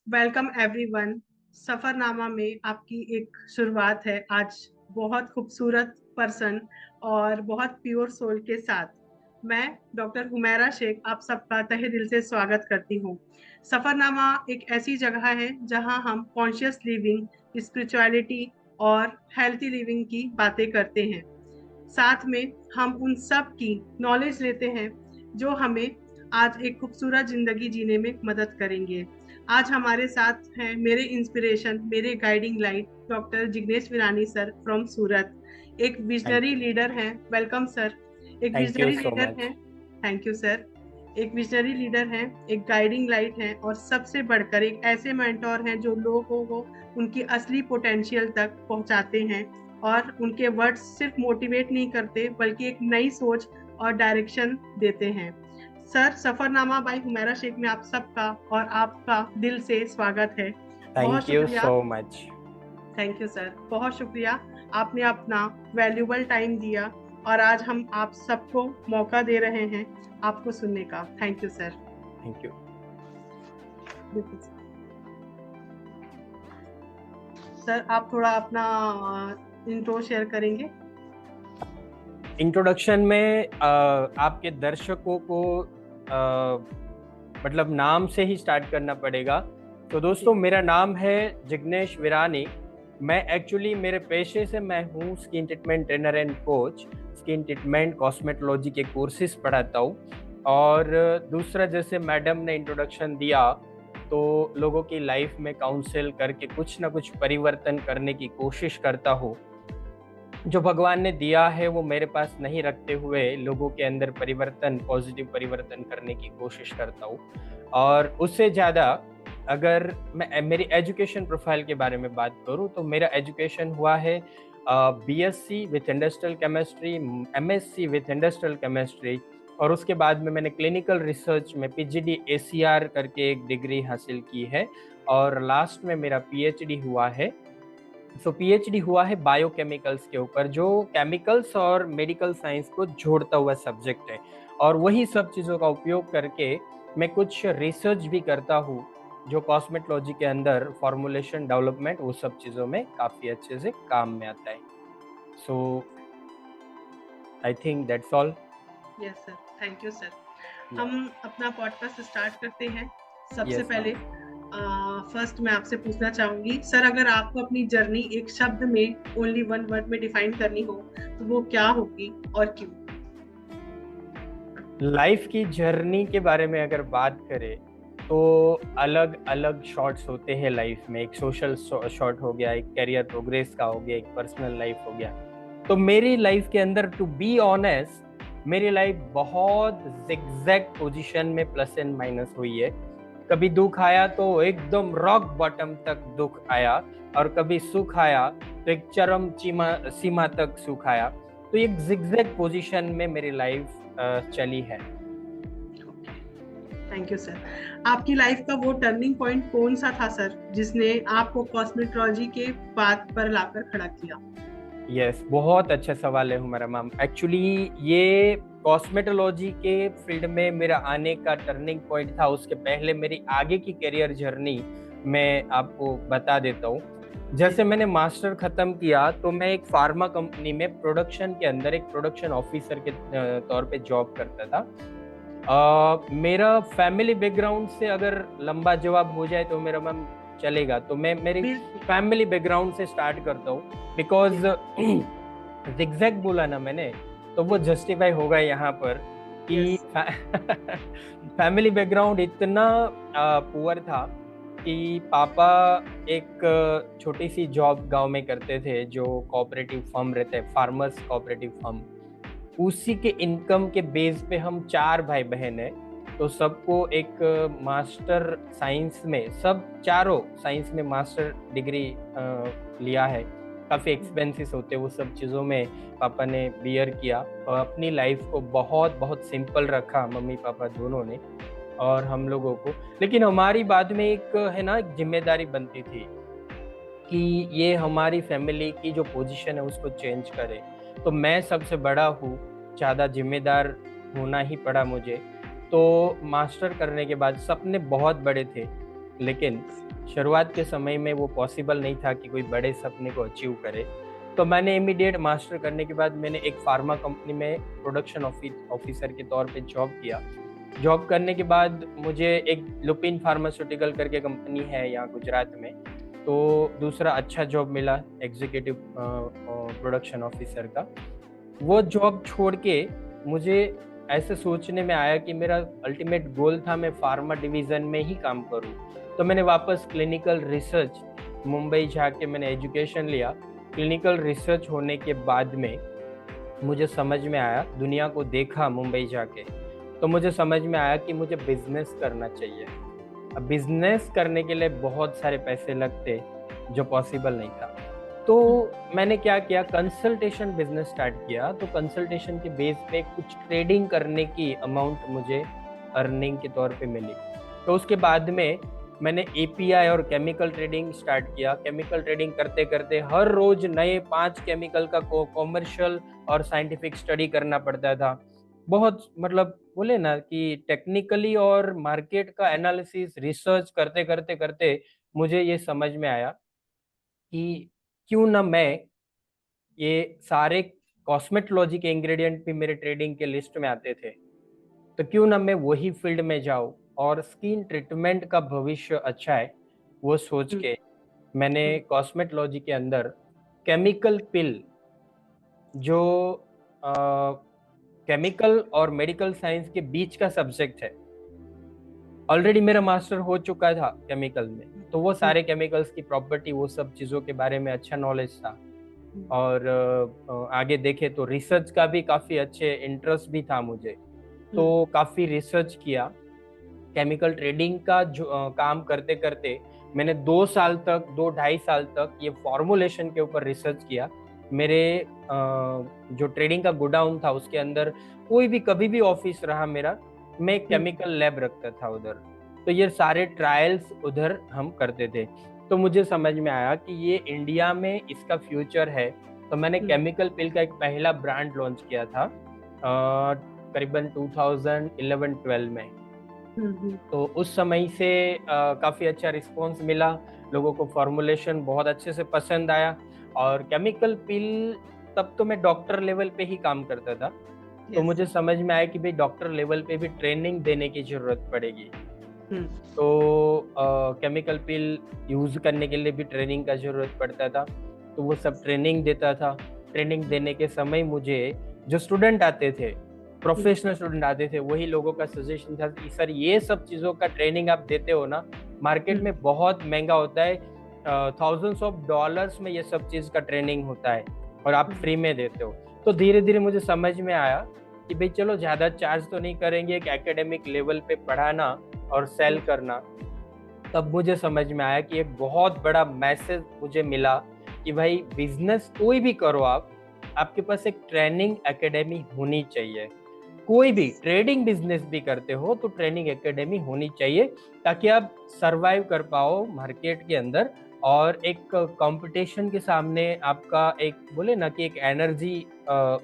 Welcome everyone. Safarnama में आपकी एक शुरुआत है आज बहुत खूबसूरत पर्सन और बहुत प्योर सोल के साथ। मैं डॉक्टर हुमैरा शेख आप सबका तहे दिल से स्वागत करती हूँ। सफरनामा एक ऐसी जगह है जहाँ हम कॉन्शियस लिविंग, स्पिरिचुअलिटी और हेल्थी लिविंग की बातें करते हैं। साथ में हम उन सब की नॉलेज लेते हैं जो हमें आज एक खूबसूरत जिंदगी जीने में मदद करेंगे। आज हमारे साथ हैं मेरे इंस्पिरेशन, मेरे guiding light doctor Jignesh Virani sir from Surat. एक थैंक विजनरी यू। लीडर हैं। Welcome sir. एक thank you visionary so leader much. हैं। Thank you sir. एक विजनरी लीडर हैं, एक गाइडिंग लाइट हैं और सबसे बढ़कर एक ऐसे मेंटोर हैं जो लोगों को उनकी असली पोटेंशियल तक पहुंचाते हैं और उनके वर्ड्स सिर्फ मोटिवेट नहीं करते बल्कि एक नई सोच और डायरेक्शन देते हैं। सर, सफरनामा बाय हुमैरा शेख में आप सबका और आपका दिल से स्वागत है। बहुत थैंक यू शुक्रिया। So much. Thank you sir, बहुत शुक्रिया। आपने अपना वैल्यूबल टाइम दिया और आज हम आप सबको मौका दे रहे हैं आपको सुनने का। Thank you sir. Thank you. Sir, आप थोड़ा अपना इंट्रो शेयर करेंगे? इंट्रोडक्शन में आपके दर्शकों को मतलब नाम से ही स्टार्ट करना पड़ेगा। तो दोस्तों, मेरा नाम है जिग्नेश विरानी। मैं एक्चुअली मेरे पेशे से मैं हूँ skin treatment trainer and coach. Skin treatment cosmetology के कोर्सेज पढ़ाता हूँ। और दूसरा, जैसे मैडम ने इंट्रोडक्शन दिया, तो लोगों की लाइफ में काउंसिल करके कुछ ना कुछ परिवर्तन करने की कोशिश करता हूँ। जो भगवान ने दिया है वो मेरे पास नहीं रखते हुए लोगों के अंदर परिवर्तन, पॉजिटिव परिवर्तन करने की कोशिश करता हूँ। और उससे ज़्यादा अगर मैं मेरी एजुकेशन प्रोफाइल के बारे में बात करूँ, तो मेरा एजुकेशन हुआ है BSc with industrial chemistry, MSc with industrial chemistry, और उसके बाद में मैंने क्लिनिकल रिसर्च में पीजीडी एसीआर करके एक डिग्री हासिल की है। और लास्ट में मेरा पीएचडी हुआ है। पीएचडी हुआ है बायोकेमिकल्स के ऊपर, जो केमिकल्स और मेडिकल साइंस को जोड़ता हुआ सब्जेक्ट है। और वही सब चीज़ों का उपयोग करके मैं कुछ रिसर्च भी करता हूँ, जो कॉस्मेटोलॉजी के अंदर फॉर्मुलेशन डेवलपमेंट, वो सब चीज़ों में काफ़ी अच्छे से काम में आता है। So I think that's all. Yes sir, thank you sir. हम अपना पॉडकास्ट स्टार्ट करते हैं। सबसे यस पहले मैम। फर्स्ट मैं आपसे पूछना चाहूंगी सर, अगर आपको अपनी जर्नी एक शब्द में, ओनली वन वर्ड में डिफाइन करनी हो तो वो क्या होगी और क्यों? लाइफ की जर्नी के बारे में अगर बात करें, तो अलग अलग शॉट्स होते हैं लाइफ में। एक सोशल शॉट हो गया, एक करियर प्रोग्रेस का हो गया, एक पर्सनल लाइफ हो गया। तो मेरी लाइफ के अंदर, टू बी ऑनेस्ट, मेरी लाइफ बहुत जिगजैग पोजीशन में प्लस एंड माइनस हुई है। कभी दुख आया तो एकदम रॉक बॉटम तक दुख आया, और कभी सुख आया तो एक चरम सीमा तक सुख आया। तो एक जिगजैग पोजीशन में मेरी लाइफ चली है। Thank you sir. आपकी लाइफ का वो टर्निंग पॉइंट कौन सा था सर, जिसने आपको कॉस्मेटोलॉजी के बात पर लाकर खड़ा किया? यस, बहुत अच्छा सवाल है हुमैरा मैम। एक्चुअली ये कॉस्मेटोलॉजी के फील्ड में मेरा आने का टर्निंग पॉइंट था। उसके पहले मेरी आगे की करियर जर्नी मैं आपको बता देता हूँ। जैसे मैंने मास्टर खत्म किया, तो मैं एक फार्मा कंपनी में प्रोडक्शन के अंदर एक प्रोडक्शन ऑफिसर के तौर पे जॉब करता था। मेरा फैमिली बैकग्राउंड से अगर लंबा जवाब हो जाए तो मेरा मैम चलेगा, तो मैं मेरी फैमिली बैकग्राउंड से स्टार्ट करता हूँ। बिकॉज जिगजैग बोला ना मैंने, तो वो जस्टिफाई होगा यहाँ पर कि फैमिली बैकग्राउंड इतना पुअर था कि पापा एक छोटी सी जॉब गांव में करते थे, जो कोऑपरेटिव फर्म रहते हैं, फार्मर्स कोऑपरेटिव फर्म। उसी के इनकम के बेस पे हम 4 भाई बहन हैं। तो सबको एक मास्टर साइंस में, सब चारों साइंस में मास्टर डिग्री लिया है। काफ़ी एक्सपेंसिस होते वो सब चीज़ों में पापा ने बियर किया, और अपनी लाइफ को बहुत बहुत सिंपल रखा मम्मी पापा दोनों ने, और हम लोगों को। लेकिन हमारी बाद में एक है ना, एक जिम्मेदारी बनती थी कि ये हमारी फैमिली की जो पोजीशन है उसको चेंज करे। तो मैं सबसे बड़ा हूँ, ज़्यादा जिम्मेदार होना ही पड़ा मुझे। तो मास्टर करने के बाद सपने बहुत बड़े थे लेकिन शुरुआत के समय में वो पॉसिबल नहीं था कि कोई बड़े सपने को अचीव करे। तो मैंने इमीडिएट मास्टर करने के बाद मैंने एक फार्मा कंपनी में प्रोडक्शन ऑफिसर के तौर पे जॉब किया। जॉब करने के बाद मुझे एक लुपिन फार्मास्यूटिकल करके कंपनी है यहाँ गुजरात में, तो दूसरा अच्छा जॉब मिला एग्जीक्यूटिव प्रोडक्शन ऑफिसर का। वो जॉब छोड़ के मुझे ऐसे सोचने में आया कि मेरा अल्टीमेट गोल था मैं फार्मा डिवीज़न में ही काम करूं। तो मैंने वापस क्लिनिकल रिसर्च मुंबई जाके मैंने एजुकेशन लिया। क्लिनिकल रिसर्च होने के बाद में मुझे समझ में आया, दुनिया को देखा मुंबई जाके, तो मुझे समझ में आया कि मुझे बिजनेस करना चाहिए। अब बिजनेस करने के लिए बहुत सारे पैसे लगते जो पॉसिबल नहीं था। तो मैंने क्या किया, कंसल्टेशन बिजनेस स्टार्ट किया। तो कंसल्टेशन के बेस पे कुछ ट्रेडिंग करने की अमाउंट मुझे अर्निंग के तौर पे मिली। तो उसके बाद में मैंने एपीआई और केमिकल ट्रेडिंग स्टार्ट किया। केमिकल ट्रेडिंग करते करते हर रोज नए 5 केमिकल का कॉमर्शियल और साइंटिफिक स्टडी करना पड़ता था। बहुत मतलब बोले ना कि टेक्निकली और मार्केट का एनालिसिस रिसर्च करते करते करते मुझे ये समझ में आया कि क्यों ना मैं ये सारे कॉस्मेटोलॉजी के इंग्रेडिएंट भी मेरे ट्रेडिंग के लिस्ट में आते थे, तो क्यों ना मैं वही फील्ड में जाऊं और स्किन ट्रीटमेंट का भविष्य अच्छा है वो सोच के मैंने कॉस्मेटोलॉजी के अंदर केमिकल पिल, जो केमिकल और मेडिकल साइंस के बीच का सब्जेक्ट है, ऑलरेडी मेरा मास्टर हो चुका था केमिकल में, तो वो सारे केमिकल्स की प्रॉपर्टी वो सब चीज़ों के बारे में अच्छा नॉलेज था। और आगे देखे तो रिसर्च का भी काफ़ी अच्छे इंटरेस्ट भी था मुझे, तो काफ़ी रिसर्च किया। केमिकल ट्रेडिंग का जो काम करते करते मैंने 2 ढाई साल तक ये फॉर्मुलेशन के ऊपर रिसर्च किया। मेरे जो ट्रेडिंग का गोडाउन था उसके अंदर कोई भी कभी भी ऑफिस रहा मेरा, मैं केमिकल लैब रखता था उधर, तो ये सारे ट्रायल्स उधर हम करते थे। तो मुझे समझ में आया कि ये इंडिया में इसका फ्यूचर है। तो मैंने केमिकल पिल का एक पहला ब्रांड लॉन्च किया था करीबन 2011-12 में। तो उस समय से काफ़ी अच्छा रिस्पॉन्स मिला, लोगों को फॉर्मुलेशन बहुत अच्छे से पसंद आया। और केमिकल पिल तब तो मैं डॉक्टर लेवल पे ही काम करता था, तो मुझे समझ में आया कि भाई डॉक्टर लेवल पे भी ट्रेनिंग देने की जरूरत पड़ेगी। तो केमिकल पिल यूज करने के लिए भी ट्रेनिंग का जरूरत पड़ता था, तो वो सब ट्रेनिंग देता था। ट्रेनिंग देने के समय मुझे जो स्टूडेंट आते थे, प्रोफेशनल स्टूडेंट आते थे, वही लोगों का सजेशन था कि सर ये सब चीज़ों का ट्रेनिंग आप देते हो ना, मार्केट में बहुत महंगा होता है, थाउजेंड्स ऑफ डॉलर्स में ये सब चीज़ का ट्रेनिंग होता है और आप फ्री में देते हो। तो धीरे धीरे मुझे समझ में आया कि भाई चलो ज़्यादा चार्ज तो नहीं करेंगे, एक एकेडमिक लेवल पे पढ़ाना और सेल करना। तब मुझे समझ में आया कि एक बहुत बड़ा मैसेज मुझे मिला कि भाई बिजनेस कोई भी करो आप, आपके पास एक ट्रेनिंग एकेडमी होनी चाहिए। कोई भी ट्रेडिंग बिजनेस भी करते हो तो ट्रेनिंग एकेडमी होनी चाहिए, ताकि आप सरवाइव कर पाओ मार्केट के अंदर और एक कंपटीशन के सामने आपका एक बोले ना कि एक एनर्जी,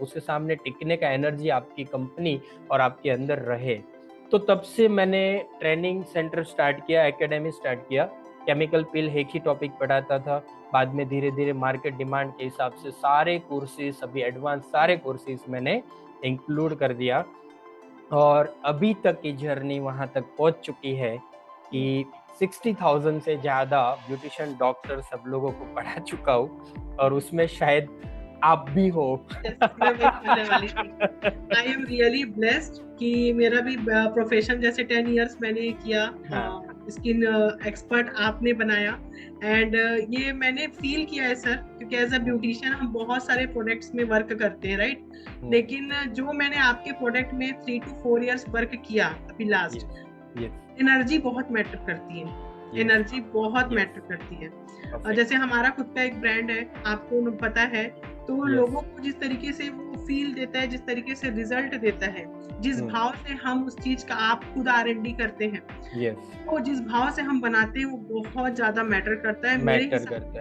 उसके सामने टिकने का एनर्जी आपकी कंपनी और आपके अंदर रहे। तो तब से मैंने ट्रेनिंग सेंटर स्टार्ट किया, एकेडमी स्टार्ट किया। केमिकल पिल एक ही टॉपिक पढ़ाता था, बाद में धीरे धीरे मार्केट डिमांड के हिसाब से सारे कोर्सेज, अभी एडवांस सारे कोर्सेज मैंने इंक्लूड कर दिया। और अभी तक की जर्नी वहां तक पहुंच चुकी है कि 60,000 से ज़्यादा ब्यूटिशियन डॉक्टर सब लोगों को पढ़ा चुका हूँ, और उसमें शायद आप भी हो। आई एम रियली ब्लेस्ड कि मेरा भी प्रोफेशन जैसे 10 इयर्स मैंने किया, स्किन एक्सपर्ट आपने बनाया। एंड ये मैंने फील किया है सर, क्योंकि एज अ ब्यूटिशियन हम बहुत सारे प्रोडक्ट्स में वर्क करते हैं, राइट? लेकिन जो मैंने आपके प्रोडक्ट में 3 to 4 इयर्स वर्क किया अभी लास्ट, एनर्जी बहुत मैटर करती है, एनर्जी बहुत मैटर करती है। जैसे हमारा खुद का एक ब्रांड है, आपको पता है, तो लोगों को जिस तरीके से वो फील देता है, जिस तरीके से रिजल्ट देता है, जिस भाव से हम उस चीज का, आप खुद R&D करते हैं, तो जिस भाव से हम बनाते हैं वो बहुत ज्यादा मैटर करता है। मेरे हिसाब से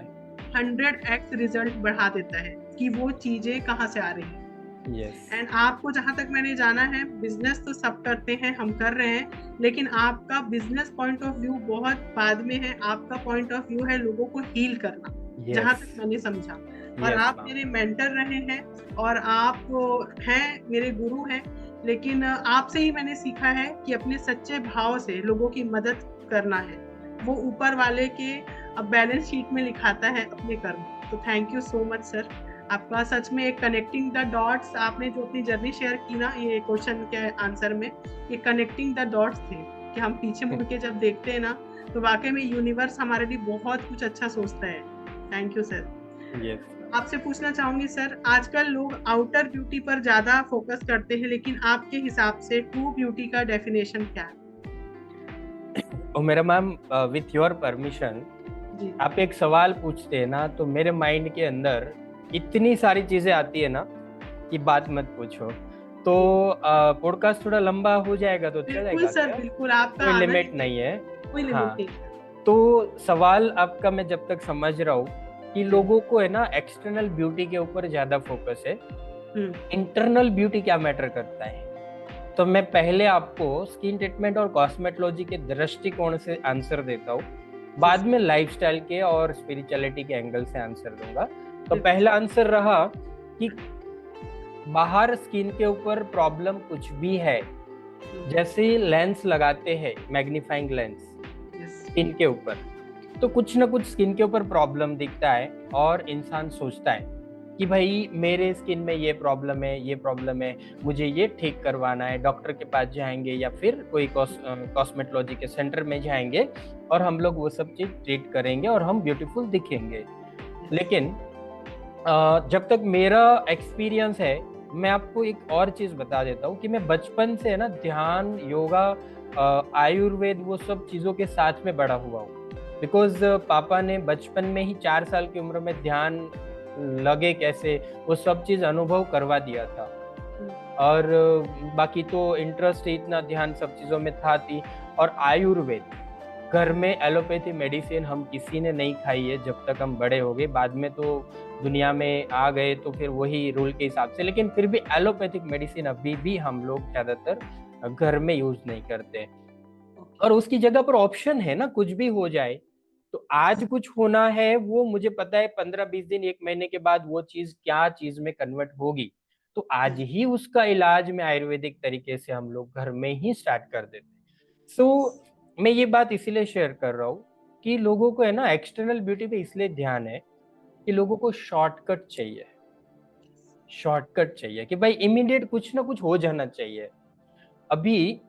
100x रिजल्ट बढ़ा देता है कि वो चीजें कहाँ से आ रही है। यस। एंड आपको जहां तक मैंने जाना है, बिजनेस तो सब करते हैं, हम कर रहे हैं, लेकिन आपका बिजनेस पॉइंट ऑफ व्यू बहुत बाद में है। आपका पॉइंट ऑफ व्यू है लोगों को हील करना, जहां यस। तक मैंने समझा। और यस आप मैम। मेरे मेंटर रहे हैं, और आप हैं मेरे गुरु हैं। लेकिन आपसे ही मैंने सीखा है कि अपने सच्चे भाव से लोगों की मदद करना है। वो ऊपर वाले के बैलेंस शीट में लिखाता है अपने कर्म। तो thank you so much sir. आपका सच में एक कनेक्टिंग द डॉट्स, आपने जो अपनी जर्नी शेयर की ना ये क्वेश्चन के आंसर में, ये कनेक्टिंग द डॉट्स थे कि हम पीछे मुड़ के जब देखते हैं ना, तो वाकई में यूनिवर्स हमारे लिए बहुत कुछ अच्छा सोचता है। Thank you sir. यस। आपसे पूछना चाहूंगी सर, आजकल लोग आउटर ब्यूटी पर ज्यादा फोकस करते हैं, लेकिन आपके हिसाब से ट्रू ब्यूटी का डेफिनेशन क्या है? और मेरा मैम, विथ योर परमिशन, जी आप एक सवाल पूछते हैं ना तो मेरे माइंड के अंदर इतनी सारी चीजें आती है ना कि बात मत पूछो। तो जी। पॉडकास्ट थोड़ा लंबा हो जाएगा तो बिल्कुल चलेगा सर, क्या? बिल्कुल आपका कोई आना ही लिमिट नहीं चाहिए। है। कोई लिमिट हाँ, नहीं है। तो सवाल आपका मैं जब तक समझ रहा हूँ कि जी। लोगों को है ना एक्सटर्नल ब्यूटी के ऊपर ज्यादा फोकस है, हम्म। इंटरनल ब्यूटी क्या मैटर करता है। तो मैं पहले आपको स्किन ट्रीटमेंट और कॉस्मेटोलॉजी के दृष्टिकोण से आंसर देता हूँ, जी बाद सर। में लाइफस्टाइल के और स्पिरिचुअलिटी के एंगल से आंसर दूंगा। तो बिल्कुल पहला सर। आंसर रहा कि बाहर स्किन के ऊपर प्रॉब्लम कुछ भी है, जैसे लेंस लगाते हैं, मैग्नीफाइंग लेंस यस। स्किन के ऊपर, तो कुछ ना कुछ स्किन के ऊपर प्रॉब्लम दिखता है और इंसान सोचता है कि भाई मेरे स्किन में ये प्रॉब्लम है, ये प्रॉब्लम है, मुझे ये ठीक करवाना है। डॉक्टर के पास जाएंगे या फिर कोई कॉस्मेटोलॉजी के सेंटर में जाएंगे और हम लोग वो सब चीज ट्रीट करेंगे और हम ब्यूटीफुल दिखेंगे। लेकिन जब तक मेरा एक्सपीरियंस है, मैं आपको एक और चीज बता देता हूँ कि मैं बचपन से है ना ध्यान, योगा, आयुर्वेद, वो सब चीजों के साथ में बड़ा हुआ हूँ। बिकॉज पापा ने बचपन में ही 4 साल की उम्र में ध्यान लगे कैसे, वो सब चीज अनुभव करवा दिया था। और बाकी तो इंटरेस्ट इतना ध्यान सब चीजों में था थी। और आयुर्वेद, घर में एलोपैथी मेडिसिन हम किसी ने नहीं खाई है जब तक हम बड़े हो गए। बाद में तो दुनिया में आ गए तो फिर वही रूल के हिसाब से, लेकिन फिर भी एलोपैथिक मेडिसिन अभी भी हम लोग ज्यादातर घर में यूज नहीं करते। और उसकी जगह पर ऑप्शन है ना, कुछ भी हो जाए। तो आज कुछ होना है, वो मुझे पता है 15-20 दिन, 1 महीने के बाद वो चीज क्या चीज में कन्वर्ट होगी। तो आज ही उसका इलाज में आयुर्वेदिक तरीके से हम लोग घर में ही स्टार्ट कर देते। सो मैं ये बात इसीलिए शेयर कर रहा हूँ कि लोगों को है ना एक्सटर्नल ब्यूटी पे इसलिए ध्यान है कि लोगों को शॉर्टकट चाहिए। शॉर्टकट चाहिए कि भाई इमीडिएट कुछ ना कुछ हो जाना चाहिए। अभी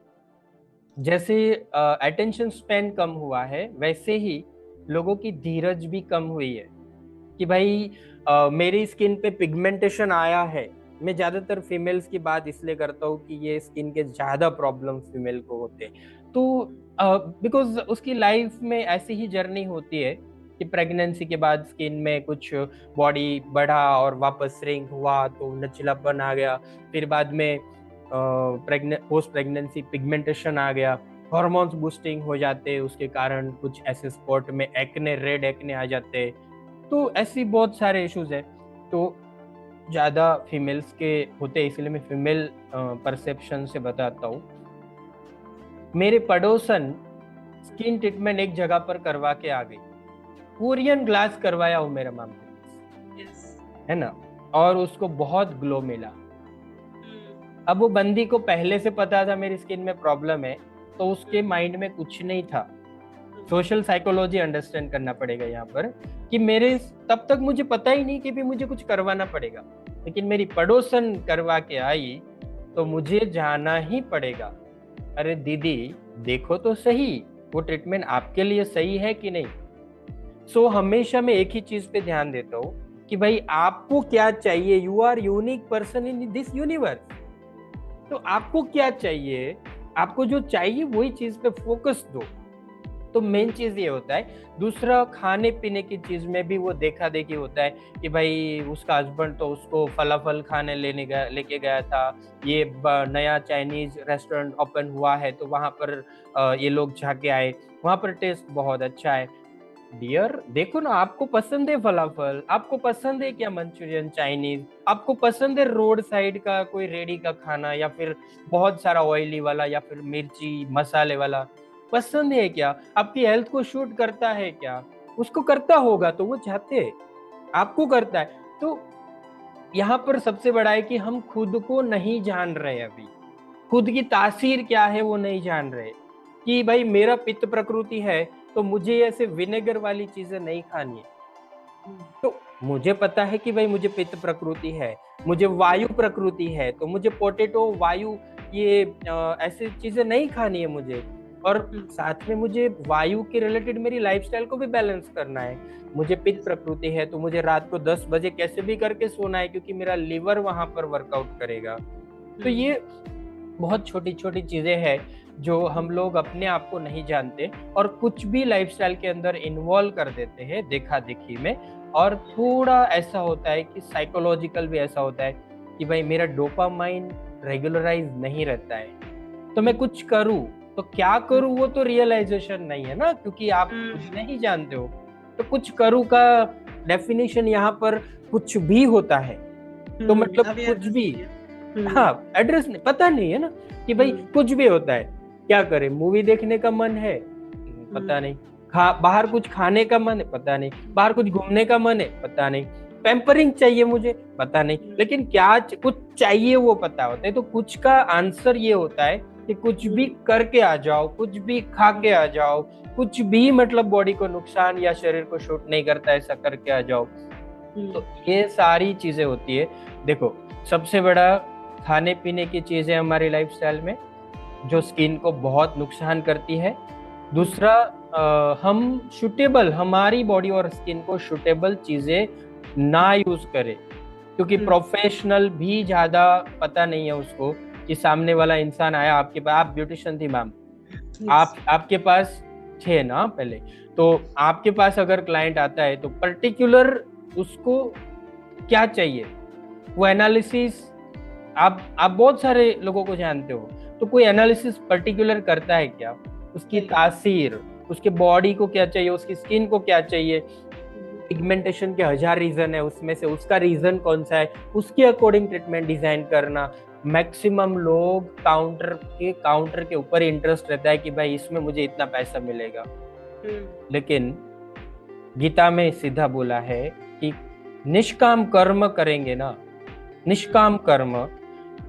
जैसे अटेंशन स्पैन कम हुआ है, वैसे ही लोगों की धीरज भी कम हुई है कि भाई मेरी स्किन पे पिगमेंटेशन आया है। मैं ज्यादातर फीमेल्स की बात इसलिए करता हूँ कि ये स्किन के ज्यादा प्रॉब्लम फीमेल को होते हैं। तो बिकॉज उसकी लाइफ में ऐसी ही जर्नी होती है कि प्रेगनेंसी के बाद स्किन में कुछ बॉडी बढ़ा और वापस श्रिंक हुआ तो लचीलापन आ गया। फिर बाद में पोस्ट प्रेगनेंसी पिगमेंटेशन आ गया, हॉर्मोन्स बूस्टिंग हो जाते हैं, उसके कारण कुछ ऐसे स्पॉट में एक्ने, रेड एक्ने आ जाते हैं। तो ऐसी बहुत सारे इश्यूज है। तो ज्यादा फीमेल्स के होते हैं, इसलिए मैं फीमेल परसेप्शन से बताता हूँ। मेरे पड़ोसन स्किन ट्रीटमेंट एक जगह पर करवा के आ गई, कोरियन ग्लास करवाया हूँ मेरा माम, है ना, और उसको बहुत ग्लो मिला। अब वो बंदी को पहले से पता था मेरी स्किन में प्रॉब्लम है, तो उसके माइंड में कुछ नहीं था। सोशल साइकोलॉजी अंडरस्टैंड करना पड़ेगा यहाँ पर कि मेरे तब तक मुझे पता ही नहीं कि भी मुझे कुछ करवाना पड़ेगा, लेकिन मेरी पड़ोसन करवा के आई तो मुझे जाना ही पड़ेगा। अरे दीदी देखो तो सही, वो ट्रीटमेंट आपके लिए सही है कि नहीं। सो हमेशा मैं एक ही चीज पे ध्यान देता हूँ कि भाई आपको क्या चाहिए। You are unique person in this universe. तो आपको क्या चाहिए, आपको जो चाहिए वही चीज पे फोकस दो। तो मेन चीज ये होता है। दूसरा, खाने पीने की चीज में भी वो देखा देखी होता है कि भाई उसका हस्बैंड तो उसको फलाफल खाने लेके गया था, ये नया चाइनीज रेस्टोरेंट ओपन हुआ है तो वहां पर ये लोग जाके आए, वहां पर टेस्ट बहुत अच्छा है। डियर देखो ना, आपको पसंद है फलाफल, आपको पसंद है क्या मंचूरियन चाइनीज, आपको पसंद है रोड साइड का कोई रेडी का खाना, या फिर बहुत सारा ऑयली वाला, या फिर मिर्ची मसाले वाला, पसंद है क्या? आपकी हेल्थ को शूट करता है क्या? उसको करता होगा तो वो चाहते हैं, आपको करता है तो। यहाँ पर सबसे बड़ा है कि हम खुद को नहीं जान रहे, अभी खुद की तासीर क्या है वो नहीं जान रहे। कि भाई मेरा पित्त प्रकृति है तो मुझे ऐसे विनेगर वाली चीजें नहीं खानी है। तो मुझे पता है कि भाई मुझे पित्त प्रकृति है, मुझे वायु प्रकृति है, तो मुझे पोटेटो वायु ये ऐसी चीजें नहीं खानी है मुझे। और साथ में मुझे वायु के रिलेटेड मेरी लाइफस्टाइल को भी बैलेंस करना है। मुझे पित्त प्रकृति है तो मुझे रात को 10 बजे कैसे भी करके सोना है, क्योंकि मेरा लिवर वहां पर वर्कआउट करेगा। तो ये बहुत छोटी छोटी चीजें हैं जो हम लोग अपने आप को नहीं जानते, और कुछ भी लाइफस्टाइल के अंदर इन्वॉल्व कर देते हैं देखा देखी में। और थोड़ा ऐसा होता है कि साइकोलॉजिकल भी ऐसा होता है कि भाई मेरा डोपामाइन रेगुलराइज नहीं रहता है, तो मैं कुछ करूं तो क्या करूं, वो तो रियलाइजेशन नहीं है ना, क्योंकि आप कुछ नहीं जानते हो। तो कुछ करूं का डेफिनेशन यहाँ पर कुछ भी होता है, तो मतलब कुछ भी, हाँ एड्रेस नहीं पता नहीं है ना, कि भाई कुछ भी होता है। क्या करें, मूवी देखने का मन है, पता नहीं, बाहर कुछ खाने का मन है, पता नहीं, बाहर कुछ घूमने का मन है, पता नहीं, पैम्परिंग चाहिए मुझे, पता नहीं, लेकिन क्या कुछ चाहिए वो पता होता है। तो कुछ का आंसर ये होता है कि कुछ भी करके आ जाओ, कुछ भी खा के आ जाओ, कुछ भी मतलब बॉडी को नुकसान या शरीर को शूट नहीं करता ऐसा करके आ जाओ। तो ये सारी चीजें होती है। देखो सबसे बड़ा खाने पीने की चीजें हमारी लाइफस्टाइल में जो स्किन को बहुत नुकसान करती है। दूसरा हम शूटेबल, हमारी बॉडी और स्किन को शूटेबल चीजें ना यूज करें, क्योंकि प्रोफेशनल भी ज्यादा पता नहीं है उसको कि सामने वाला इंसान आया आपके पास, आप ब्यूटिशियन थी मैम, आपके पास थे ना पहले, तो आपके पास अगर क्लाइंट आता है तो पर्टिकुलर उसको क्या चाहिए वो एनालिसिस, आप बहुत सारे लोगों को जानते हो, तो कोई एनालिसिस पर्टिकुलर करता है क्या? उसकी तासीर, उसके बॉडी को क्या चाहिए, उसकी स्किन को क्या चाहिए, पिगमेंटेशन के 1000 रीजन है, उसमें से उसका रीजन कौन सा है, उसके अकॉर्डिंग ट्रीटमेंट डिजाइन करना। मैक्सिमम लोग काउंटर के ऊपर इंटरेस्ट रहता है कि भाई इसमें मुझे इतना पैसा मिलेगा। लेकिन गीता में सीधा बोला है कि निष्काम कर्म करेंगे ना, निष्काम कर्म,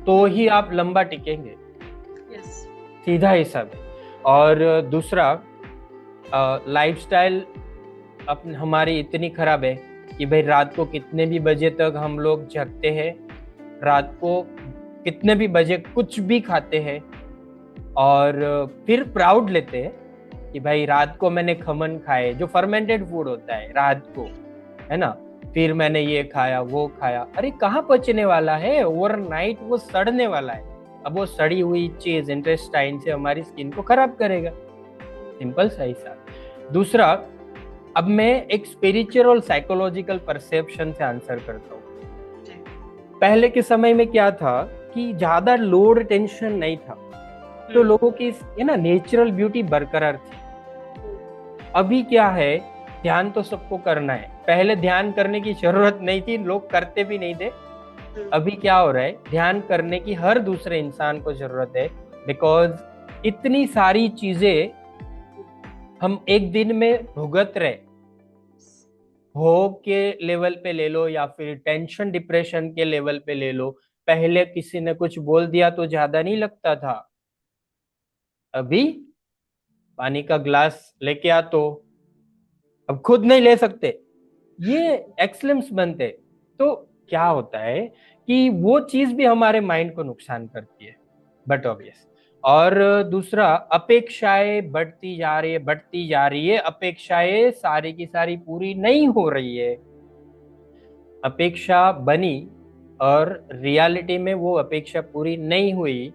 तो ही आप लंबा टिकेंगे। सीधा हिसाब है। और दूसरा लाइफस्टाइल हमारी इतनी खराब है कि भाई रात को कितने भी बजे तक हम लोग जगते हैं, रात को कितने भी बजे कुछ भी खाते हैं, और फिर प्राउड लेते हैं कि भाई रात को मैंने खमन खाए, जो फर्मेंटेड फूड होता है रात को, है ना, फिर मैंने ये खाया वो खाया। अरे कहाँ पचने वाला है, ओवरनाइट वो सड़ने वाला है। अब वो सड़ी हुई चीज इंटेस्टाइन से हमारी स्किन को खराब करेगा, सिंपल सा हिसाब। दूसरा, अब मैं एक स्पिरिचुअल और साइकोलॉजिकल परसेप्शन से आंसर करता हूँ। पहले के समय में क्या था कि ज्यादा लोड टेंशन नहीं था, तो लोगों की है ना नेचुरल ब्यूटी बरकरार थी। अभी क्या है, ध्यान तो सबको करना है, पहले ध्यान करने की जरूरत नहीं थी, लोग करते भी नहीं थे। अभी क्या हो रहा है, ध्यान करने की हर दूसरे इंसान को जरूरत है, बिकॉज इतनी सारी चीजें हम एक दिन में भुगत रहे, भोग के लेवल पे ले लो या फिर टेंशन डिप्रेशन के लेवल पे ले लो। पहले किसी ने कुछ बोल दिया तो ज्यादा नहीं लगता था, अभी पानी का ग्लास लेके आ तो अब खुद नहीं ले सकते, ये एक्सलेम्स बनते। तो क्या होता है कि वो चीज भी हमारे माइंड को नुकसान करती है, बट ऑब्वियस। और दूसरा, अपेक्षाएं बढ़ती जा रही है, अपेक्षाएं सारी की सारी पूरी नहीं हो रही है। अपेक्षा बनी और रियलिटी में वो अपेक्षा पूरी नहीं हुई,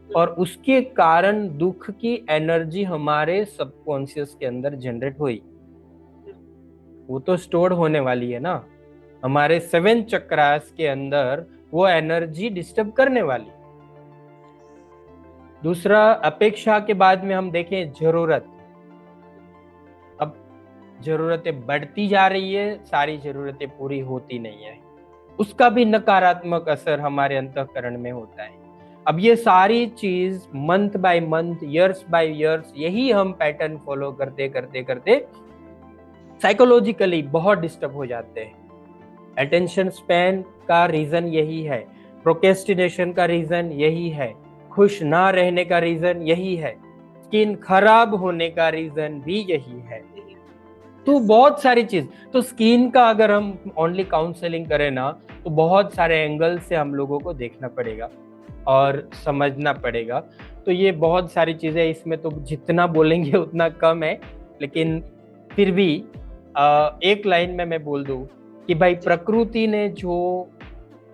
और उसके कारण दुख की एनर्जी हमारे सबकॉन्शियस के अंदर जनरेट हुई। वो तो स्टोर होने वाली है ना, हमारे 7 चक्रास के अंदर वो एनर्जी डिस्टर्ब करने वाली। दूसरा, अपेक्षा के बाद में हम देखें जरूरत। अब जरूरतें बढ़ती जा रही है, सारी जरूरतें पूरी होती नहीं है, उसका भी नकारात्मक असर हमारे अंतःकरण में होता है। अब ये सारी चीज month by month, years bye years, यही हम पैटर्न फॉलो करते करते करते साइकोलॉजिकली बहुत डिस्टर्ब हो जाते हैं। अटेंशन स्पैन का रीजन यही है, प्रोक्रेस्टिनेशन का रीजन यही है, खुश ना रहने का रीजन यही है, स्किन खराब होने का रीजन भी यही है। तो बहुत सारी चीज, तो स्किन का अगर हम ओनली काउंसलिंग करें ना, तो बहुत सारे एंगल से हम लोगों को देखना पड़ेगा और समझना पड़ेगा। तो ये बहुत सारी चीजें, इसमें तो जितना बोलेंगे उतना कम है, लेकिन फिर भी एक लाइन में मैं बोल दूं कि भाई प्रकृति ने जो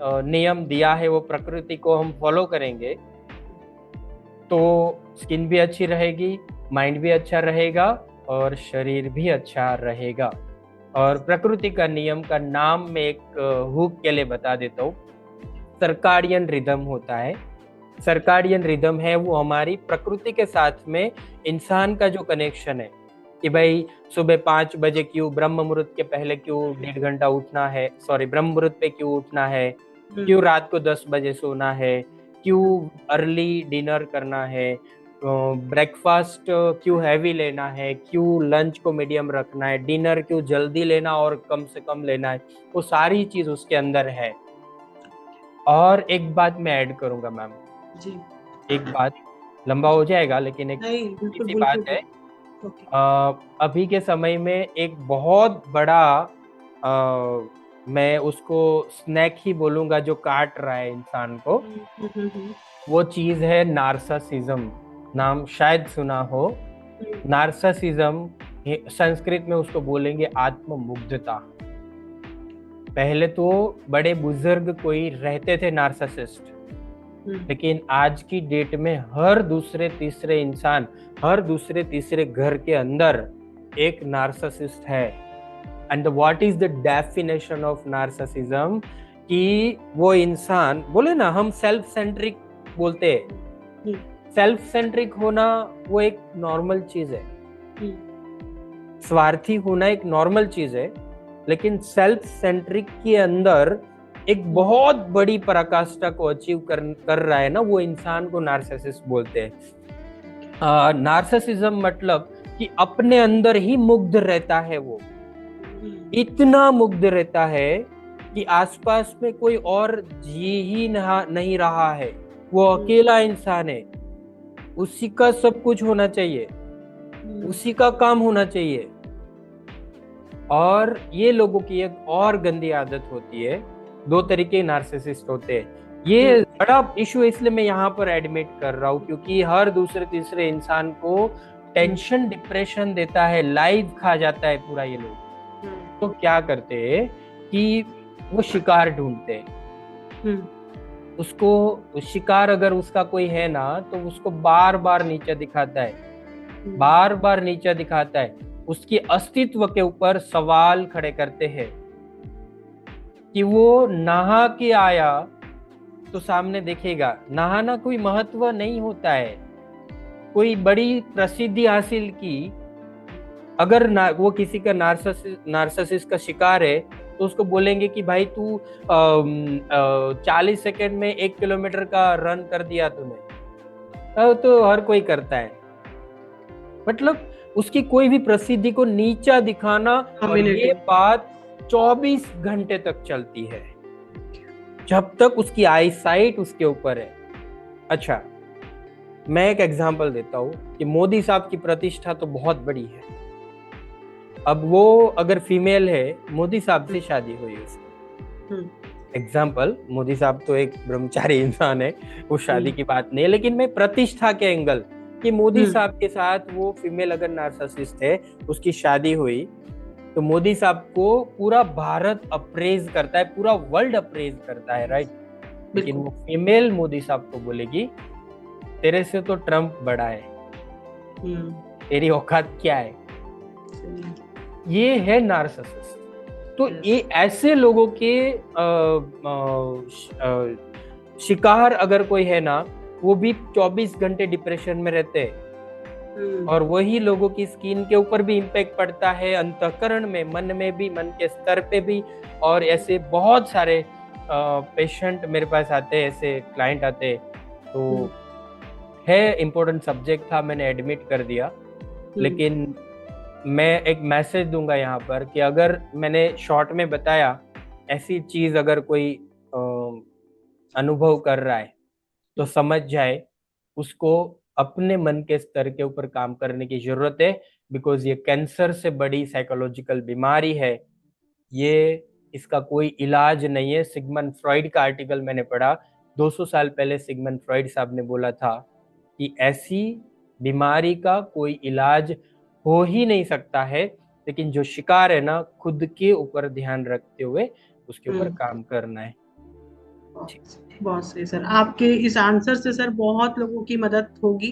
नियम दिया है वो प्रकृति को हम फॉलो करेंगे तो स्किन भी अच्छी रहेगी, माइंड भी अच्छा रहेगा और शरीर भी अच्छा रहेगा। और प्रकृति का नियम का नाम मैं एक हुक के लिए बता देता हूँ। सर्काडियन रिदम होता है। सर्काडियन रिदम है वो हमारी प्रकृति के साथ में इंसान का जो कनेक्शन है कि भाई सुबह 5 बजे क्यों, ब्रह्म मुहूर्त के पहले क्यों 1.5 घंटा उठना है, सॉरी ब्रह्म मुहूर्त पे क्यों उठना है, क्यों रात को 10 बजे सोना है, क्यों अर्ली डिनर करना है, ब्रेकफास्ट क्यों हैवी लेना है, क्यों लंच को मीडियम रखना है, डिनर क्यों जल्दी लेना और कम से कम लेना है, वो सारी चीज उसके अंदर है। और एक बात मैं ऐड करूंगा मैम जी, एक बात, लंबा हो जाएगा लेकिन एक इसी बात है। अभी के समय में एक बहुत बड़ा मैं उसको स्नैक ही बोलूंगा जो काट रहा है इंसान को, वो चीज है नार्सिसिज्म। नाम शायद सुना हो। नार्सिसिज्म संस्कृत में उसको बोलेंगे आत्ममुग्धता। पहले तो बड़े बुजुर्ग कोई रहते थे नार्सिसिस्ट, लेकिन आज की डेट में हर दूसरे तीसरे इंसान, हर दूसरे तीसरे घर के अंदर एक नार्सिसिस्ट है। And what is the definition of narcissism? कि वो इंसान, बोले ना हम सेल्फ सेंट्रिक बोलते हैं, सेल्फ सेंट्रिक होना वो एक नॉर्मल चीज है, स्वार्थी होना एक नॉर्मल चीज है, लेकिन सेल्फ सेंट्रिक के अंदर एक बहुत बड़ी पराकाष्ठा को अचीव कर रहा है ना, वो इंसान को नार्सिसिस्ट बोलते हैं। नार्सिसिज्म मतलब कि अपने अंदर ही मुग्ध रहता है, वो इतना मुग्ध रहता है कि आसपास में कोई और जी ही नहीं रहा है, वो अकेला इंसान है, उसी का सब कुछ होना चाहिए, उसी का काम होना चाहिए। और ये लोगों की एक और गंदी आदत होती है, 2 तरीके नार्सिसिस्ट होते हैं। ये बड़ा इशू है, इसलिए मैं यहाँ पर एडमिट कर रहा हूँ, क्योंकि हर दूसरे तीसरे इंसान को टेंशन डिप्रेशन देता है, लाइफ खा जाता है पूरा ये लोग। तो क्या करते हैं कि वो शिकार ढूंढते हैं, उसको शिकार अगर उसका कोई है ना तो उसको बार बार नीचा दिखाता है, बार बार नीचा दिखाता है, उसके अस्तित्व के ऊपर सवाल खड़े करते हैं कि वो नहा के आया तो सामने देखेगा। नहाना कोई महत्व नहीं होता है, कोई बड़ी प्रसिद्धि हासिल की, अगर वो किसी का नार्सिसिस का शिकार है तो उसको बोलेंगे कि भाई तू 40 सेकंड में 1 किलोमीटर का रन कर दिया तूने, तो हर कोई करता है। मतलब उसकी कोई भी प्रसिद्धि को नीचा दिखाना, और ये बात 24 घंटे तक चलती है, जब तक उसकी आई साइट उसके ऊपर है। अच्छा, मैं एक एग्जांपल देता हूँ कि मोदी साहब की प्रतिष्ठा तो बहुत बड़ी है। अब वो अगर फीमेल है, मोदी साहब से शादी हुई उसको, एग्जाम्पल, मोदी साहब तो एक ब्रह्मचारी इंसान है, वो शादी की बात नहीं है, लेकिन मैं प्रतिष्ठा के एंगल कि मोदी साहब के साथ वो फीमेल अगर नार्सिसिस्ट है, उसकी शादी हुई, तो मोदी साहब को पूरा भारत अप्रेज करता है, पूरा वर्ल्ड अप्रेज करता है, राइट? लेकिन वो फीमेल मोदी साहब को बोलेगी तेरे से तो ट्रम्प बड़ा है, तेरी औकात क्या है? ये है नार्सिसिस्ट। तो ये ऐसे लोगों के शिकार अगर कोई है ना, वो भी 24 घंटे डिप्रेशन में रहते हैं, और वही लोगों की स्किन के ऊपर भी इम्पैक्ट पड़ता है, अंतःकरण में, मन में भी, मन के स्तर पे भी। और ऐसे बहुत सारे पेशेंट मेरे पास आते हैं, ऐसे क्लाइंट आते हैं। तो है इम्पोर्टेंट सब्जेक्ट था, मैंने एडमिट कर दिया। लेकिन मैं एक मैसेज दूंगा यहाँ पर कि अगर मैंने शॉर्ट में बताया, ऐसी चीज अगर कोई अनुभव कर रहा है तो समझ जाए उसको अपने मन के स्तर के ऊपर काम करने की जरूरत है। बिकॉज ये कैंसर से बड़ी साइकोलॉजिकल बीमारी है। ये इसका कोई इलाज नहीं है। सिगमंड फ्रॉइड का आर्टिकल मैंने पढ़ा, 200 साल पहले सिगमंड फ्रॉइड साहब ने बोला था कि ऐसी बीमारी का कोई इलाज हो ही नहीं सकता है। लेकिन जो शिकार है ना, खुद के ऊपर ध्यान रखते हुए उसके ऊपर काम करना है। बहुत सही सर, आपके इस आंसर से सर बहुत लोगों की मदद होगी।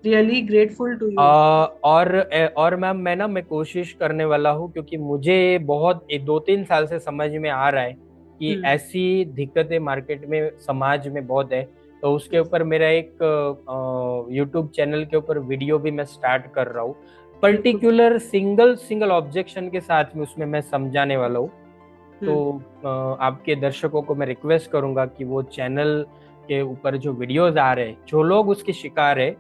Really grateful to you. और मैम मैं कोशिश करने वाला हूँ, क्योंकि मुझे बहुत 2-3 साल से समझ में आ रहा है कि ऐसी दिक्कतें मार्केट में, समाज में बहुत है। तो उसके ऊपर मेरा एक यूट्यूब चैनल के ऊपर वीडियो भी मैं स्टार्ट कर रहा हूँ, पर्टिकुलर सिंगल ऑब्जेक्शन के साथ में उसमें मैं समझाने वाला हूँ। तो आपके दर्शकों को मैं रिक्वेस्ट करूंगा कि वो चैनल के ऊपर जो वीडियोस आ रहे हैं, जो लोग उसके शिकार है,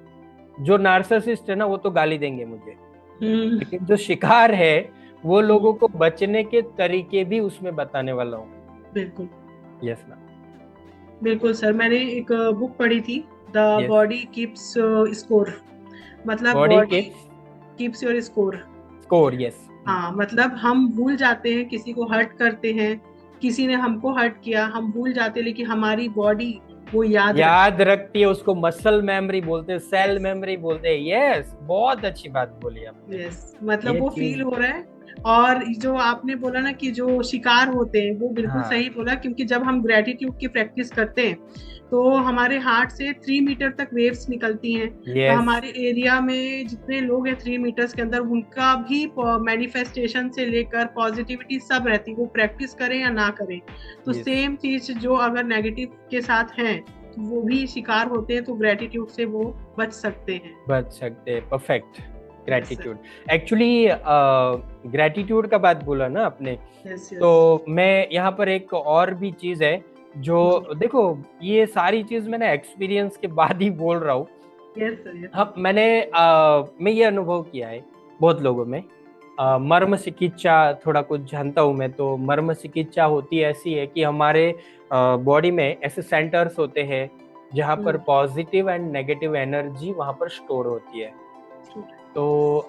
जो नार्सिसिस्ट है ना वो तो गाली देंगे मुझे, लेकिन जो शिकार है वो लोगों को बचने के तरीके भी उसमें बताने वाला हूँ। बिल्कुल। Yes ma'am. बिल्कुल सर, मैंने एक बुक पढ़ी थी, द बॉडी कीप्स स्कोर, मतलब body keeps your score. Yes. हाँ, मतलब हम भूल जाते हैं, किसी को हर्ट करते हैं, किसी ने हमको हर्ट किया, हम भूल जाते हैं, लेकिन हमारी बॉडी वो याद रखती है। उसको मसल मेमोरी बोलते हैं, सेल मेमोरी बोलते हैं। यस, बहुत अच्छी बात बोली आपने। यस, मतलब वो फील हो रहा है। और जो आपने बोला ना कि जो शिकार होते हैं, वो बिल्कुल सही बोला, क्योंकि जब हम ग्रेटिट्यूड की प्रैक्टिस करते हैं तो हमारे हार्ट से 3 मीटर तक वेव्स निकलती हैं। तो हमारे एरिया में जितने लोग हैं 3 मीटर्स के अंदर, उनका भी मैनिफेस्टेशन से लेकर पॉजिटिविटी सब रहती है, वो प्रैक्टिस करें या ना करें। तो सेम चीज जो अगर नेगेटिव के साथ है तो वो भी शिकार होते हैं, तो ग्रेटिट्यूड से वो बच सकते हैं। परफेक्ट। ग्रेटिट्यूड, एक्चुअली ग्रेटिट्यूड का बात बोला ना आपने। तो मैं यहाँ पर एक और भी चीज है जो, देखो ये सारी चीज मैंने एक्सपीरियंस के बाद ही बोल रहा हूँ। हाँ, मैं ये अनुभव किया है बहुत लोगों में। मर्म चिकित्सा थोड़ा कुछ जानता हूँ मैं। तो मर्म चिकित्सा होती ऐसी है कि हमारे बॉडी में ऐसे सेंटर्स होते हैं जहाँ पर पॉजिटिव एंड नेगेटिव एनर्जी वहाँ पर स्टोर होती है। तो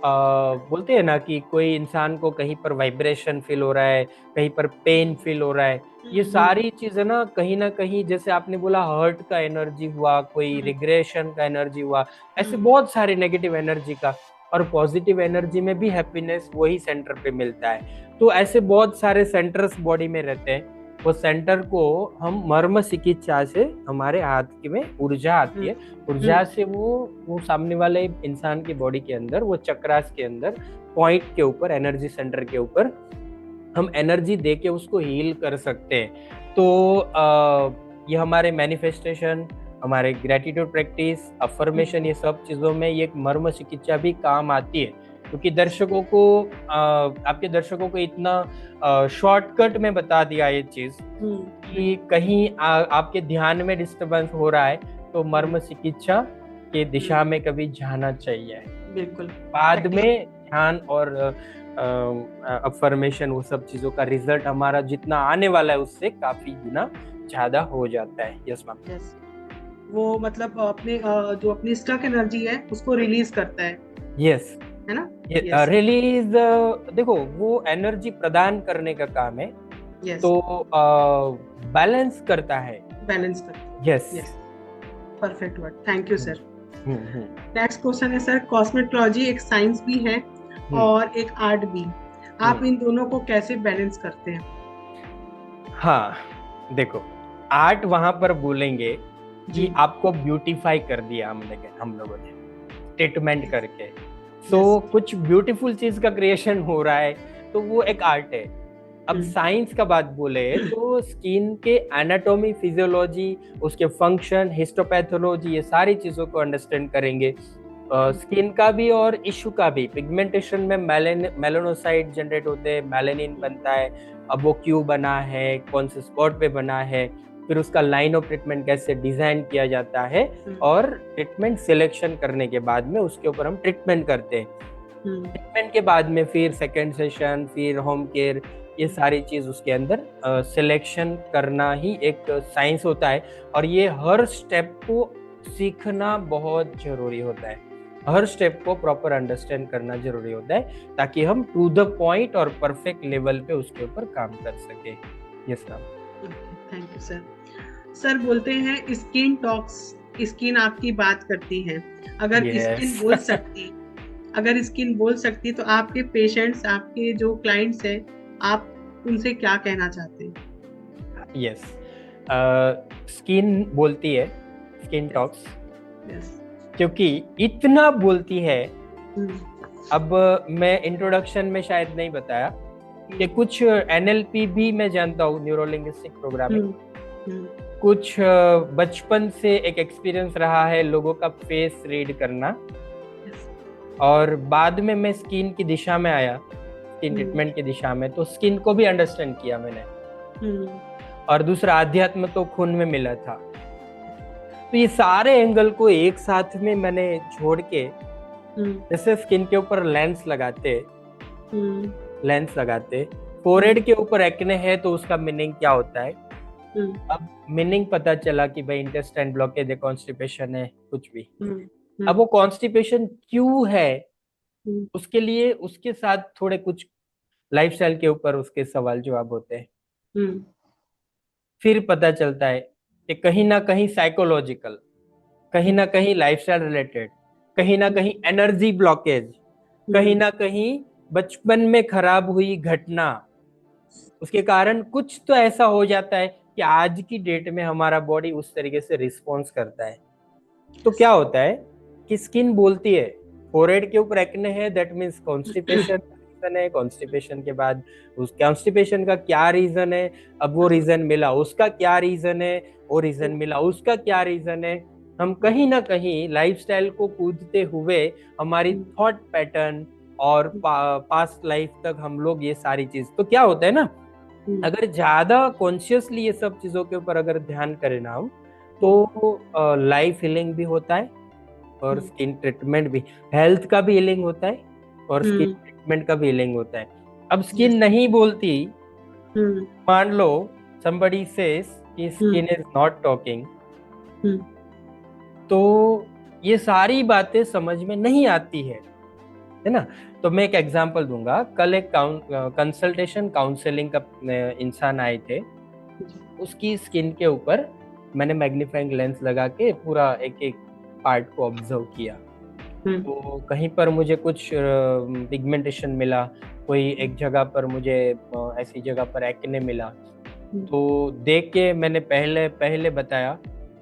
बोलते हैं ना कि कोई इंसान को कहीं पर वाइब्रेशन फील हो रहा है, कहीं पर पेन फील हो रहा है। ये सारी चीजें ना कहीं जैसे आपने बोला हर्ट का एनर्जी हुआ, कोई रिग्रेशन का एनर्जी हुआ, ऐसे बहुत सारे नेगेटिव एनर्जी का। और पॉजिटिव एनर्जी में भी हैप्पीनेस वही सेंटर पे मिलता है। तो ऐसे बहुत सारे सेंटर्स बॉडी में रहते हैं। वो सेंटर को हम मर्म चिकित्सा से, हमारे हाथ में ऊर्जा आती है, ऊर्जा से वो सामने वाले इंसान की बॉडी के अंदर, वो चक्रास के अंदर पॉइंट के ऊपर, एनर्जी सेंटर के ऊपर हम एनर्जी दे के उसको हील कर सकते हैं। तो ये हमारे मैनिफेस्टेशन, हमारे ग्रेटिट्यूड प्रैक्टिस, अफर्मेशन, ये सब चीजों में ये मर्म चिकित्सा भी काम आती है। क्योंकि दर्शकों को, आपके दर्शकों को इतना शॉर्टकट में बता दिया ये चीज कि कहीं आपके ध्यान में डिस्टरबेंस हो रहा है तो मर्म चिकित्सा के दिशा में कभी जाना चाहिए। बिल्कुल। बाद में ध्यान और अफर्मेशन, वो सब चीजों का रिजल्ट हमारा जितना आने वाला है उससे काफी गुना ज्यादा हो जाता है। Yes ma'am. वो मतलब अपने जो अपनी स्टक एनर्जी है उसको रिलीज करता है। यस, है ना? रिलीज, देखो वो एनर्जी प्रदान करने का काम है। तो बैलेंस करता है। Yes, perfect word, thank you sir. Next question है सर, कॉस्मेटोलॉजी एक साइंस भी है और एक आर्ट भी, आप इन दोनों को कैसे बैलेंस करते हैं? हाँ, देखो आर्ट वहां पर बोलेंगे कि आपको ब्यूटीफाई कर दिया हम लोगों ने ट्रीटमेंट करके। कुछ ब्यूटीफुल चीज का क्रिएशन हो रहा है, तो वो एक आर्ट है। अब साइंस का बात बोले तो स्किन के एनाटॉमी, फिजियोलॉजी, उसके फंक्शन, हिस्टोपैथोलॉजी, ये सारी चीजों को अंडरस्टैंड करेंगे। स्किन का भी और इशू का भी। पिगमेंटेशन में मेलानोसाइट जनरेट होते हैं, मेलानिन बनता है। अब वो क्यों बना है, कौन से स्पॉट पे बना है, फिर उसका लाइन ऑफ ट्रीटमेंट कैसे डिजाइन किया जाता है, और ट्रीटमेंट सिलेक्शन करने के बाद में उसके ऊपर हम ट्रीटमेंट करते हैं। ट्रीटमेंट के बाद में फिर सेकेंड सेशन, फिर होम केयर, ये सारी चीज उसके अंदर सिलेक्शन करना ही एक साइंस होता है। और ये हर स्टेप को सीखना बहुत जरूरी होता है, हर स्टेप को प्रॉपर अंडरस्टैंड करना जरूरी होता है, ताकि हम टू द पॉइंट और परफेक्ट लेवल पे उसके ऊपर काम कर सके। Yes ma'am. Thank you sir. Sir बोलते हैं स्किन टॉक्स, स्किन आपकी बात करती है। अगर स्किन बोल सकती, अगर स्किन बोल सकती तो आपके पेशेंट्स, आपके जो क्लाइंट्स हैं, आप उनसे क्या कहना चाहते हैं? यस, स्किन बोलती है, स्किन टॉक्स, क्योंकि इतना बोलती है। अब मैं इंट्रोडक्शन में शायद नहीं बताया कि कुछ NLP भी मैं जानता हूँ, न्यूरो लिंग्विस्टिक प्रोग्रामिंग। कुछ बचपन से एक एक्सपीरियंस रहा है लोगों का फेस रीड करना, और बाद में मैं स्किन की दिशा में आया, स्किन ट्रीटमेंट की दिशा में, तो स्किन को भी अंडरस्टैंड किया मैंने। और दूसरा, अध्यात्म तो खून में मिला था। तो ये सारे एंगल को एक साथ में मैंने छोड़ के, जैसे स्किन के ऊपर लेंस लगाते, फोरहेड के ऊपर एक्ने है तो उसका मीनिंग क्या होता है। अब मीनिंग पता चला कि भाई इंटेस्टाइन ब्लॉकेज है, कॉन्स्टिपेशन है, कुछ भी। अब वो कॉन्स्टिपेशन क्यों है, उसके लिए उसके साथ थोड़े कुछ लाइफस्टाइल के ऊपर उसके सवाल जवाब होते हैं। फिर पता चलता है कि कहीं ना कहीं साइकोलॉजिकल, कहीं ना कहीं लाइफस्टाइल रिलेटेड, कहीं ना कहीं एनर्जी ब्लॉकेज, कहीं ना कहीं बचपन में खराब हुई घटना, उसके कारण कुछ तो ऐसा हो जाता है कि आज की डेट में हमारा बॉडी उस तरीके से रिस्पॉन्स करता है। तो क्या होता है कि स्किन बोलती है, फोरहेड के ऊपर एक्ने है, दैट मींस कॉन्स्टिपेशन है। कॉन्स्टिपेशन के बाद उस कॉन्स्टिपेशन का क्या रीजन है, अब वो रीजन मिला, उसका क्या रीजन है, वो रीजन मिला, उसका क्या रीजन है। हम कहीं ना कहीं लाइफस्टाइल को कूदते हुए हमारी थॉट पैटर्न और पास्ट लाइफ तक हम लोग ये सारी चीज, तो क्या होता है ना, अगर ज्यादा कॉन्शियसली ये सब चीजों के ऊपर अगर ध्यान करें ना हम, तो लाइफ हीलिंग भी होता है, और स्किन ट्रीटमेंट भी, हेल्थ का भी हीलिंग होता है, और स्किन ट्रीटमेंट का भी हीलिंग होता है। अब स्किन नहीं बोलती, मान लो somebody says कि स्किन इज नॉट टॉकिंग, तो ये सारी बातें समझ में नहीं आती है ना। तो मैं एक एग्जांपल दूंगा। कल एक कंसल्टेशन काउंसलिंग का इंसान आए थे, उसकी स्किन के ऊपर मैंने मैग्नीफाइंग लेंस लगा के पूरा एक एक पार्ट को ऑब्जर्व किया। तो कहीं पर मुझे कुछ पिगमेंटेशन मिला, कोई एक जगह पर मुझे ऐसी जगह पर एक्ने मिला। तो देख के मैंने पहले बताया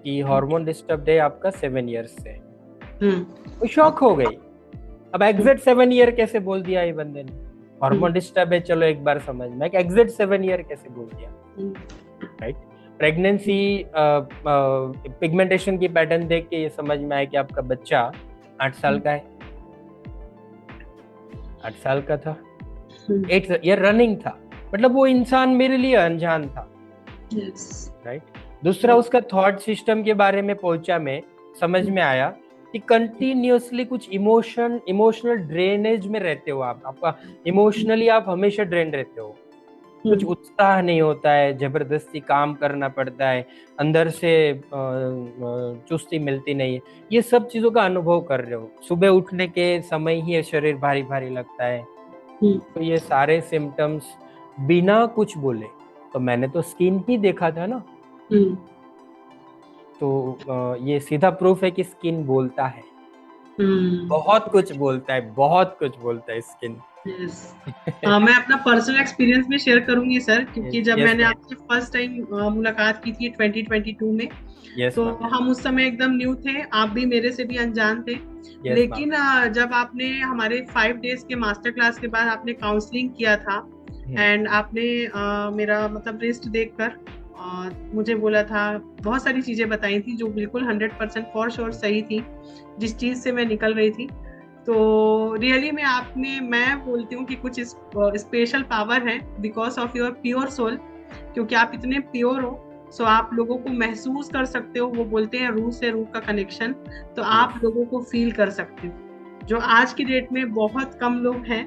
कि हार्मोन डिस्टर्ब है आपका 7 इयर्स से। वो शॉक हो गई। अब एग्जैक्ट 7 ईयर कैसे बोल दिया ये बंदे ने, हार्मोन डिस्टर्ब है चलो एक बार समझ में, एग्जैक्ट 7 ईयर कैसे बोल दिया, राइट। प्रेगनेंसी पिगमेंटेशन की पैटर्न देख के ये समझ में आया कि आपका बच्चा 8 साल का है, 8 साल का था, 8 ईयर रनिंग था, मतलब वो इंसान मेरे लिए अनजान था, राइट। दूसरा, उसका थॉट सिस्टम के बारे में पहुंचा, मैं समझ में आया कि कंटिन्यूअसली कुछ इमोशनल ड्रेनेज में रहते हो आप, आपका इमोशनली आप हमेशा ड्रेन रहते हो, कुछ उत्साह नहीं होता है, जबरदस्ती काम करना पड़ता है, अंदर से चुस्ती मिलती नहीं है, ये सब चीजों का अनुभव कर रहे हो। सुबह उठने के समय ही शरीर भारी भारी लगता है। तो ये सारे सिम्टम्स बिना कुछ बोले, तो मैंने तो स्किन ही देखा था ना, तो ये सीधा प्रूफ है कि स्किन बोलता है, बहुत कुछ बोलता है, बहुत कुछ बोलता है स्किन। मैं अपना पर्सनल एक्सपीरियंस में शेयर करूंगी सर, क्योंकि जब मैंने आपसे फर्स्ट टाइम मुलाकात की थी 2022 में, तो हम उस समय एकदम न्यू थे, आप भी मेरे से भी अनजान थे। लेकिन जब आपने हमारे 5 डेज के मास्टर क्लास के बाद आपने काउंसलिंग किया था, एंड आपने मेरा मतलब रिस्ट देखकर मुझे बोला था, बहुत सारी चीजें बताई थी जो बिल्कुल 100% फॉर श्योर सही थी, जिस चीज से मैं निकल रही थी। तो रियली में आप में मैं बोलती हूँ कि कुछ स्पेशल पावर है because of your pure soul, क्योंकि आप इतने प्योर हो। सो आप लोगों को महसूस कर सकते हो, वो बोलते हैं रूह से रूह का कनेक्शन, तो आप लोगों को फील कर सकते हो, जो आज की डेट में बहुत कम लोग हैं,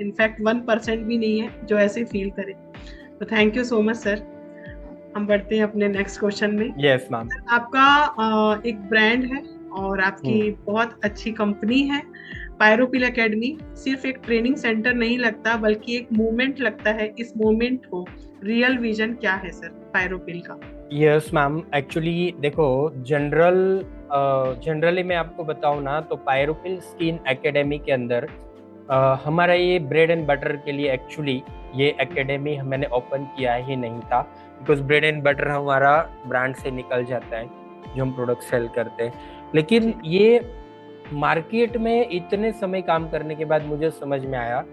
इनफैक्ट 1% भी नहीं है जो ऐसे फील करे। तो thank you so much sir. हम बढ़ते हैं अपने नेक्स्ट क्वेश्चन में। Yes ma'am. आपका एक ब्रांड है और आपकी बहुत अच्छी कंपनी है। पायरोपिल एकेडमी सिर्फ एक ट्रेनिंग सेंटर नहीं लगता, बल्कि एक मूवमेंट लगता है। इस मूवमेंट को रियल विजन क्या है सर पायरोपिल का? यस मैम, एक्चुअली देखो, जनरली मैं आपको बताऊं ना, तो पायरोपिल स्किन एकेडमी के अंदर हमारा ये ब्रेड एंड बटर के लिए एक्चुअली ये एकेडमी मैंने ओपन किया ही नहीं था, बिकॉज ब्रेड एंड बटर हमारा ब्रांड से निकल जाता है जो हम प्रोडक्ट सेल करते हैं। लेकिन ये मार्केट में इतने समय काम करने के बाद मुझे समझ में आया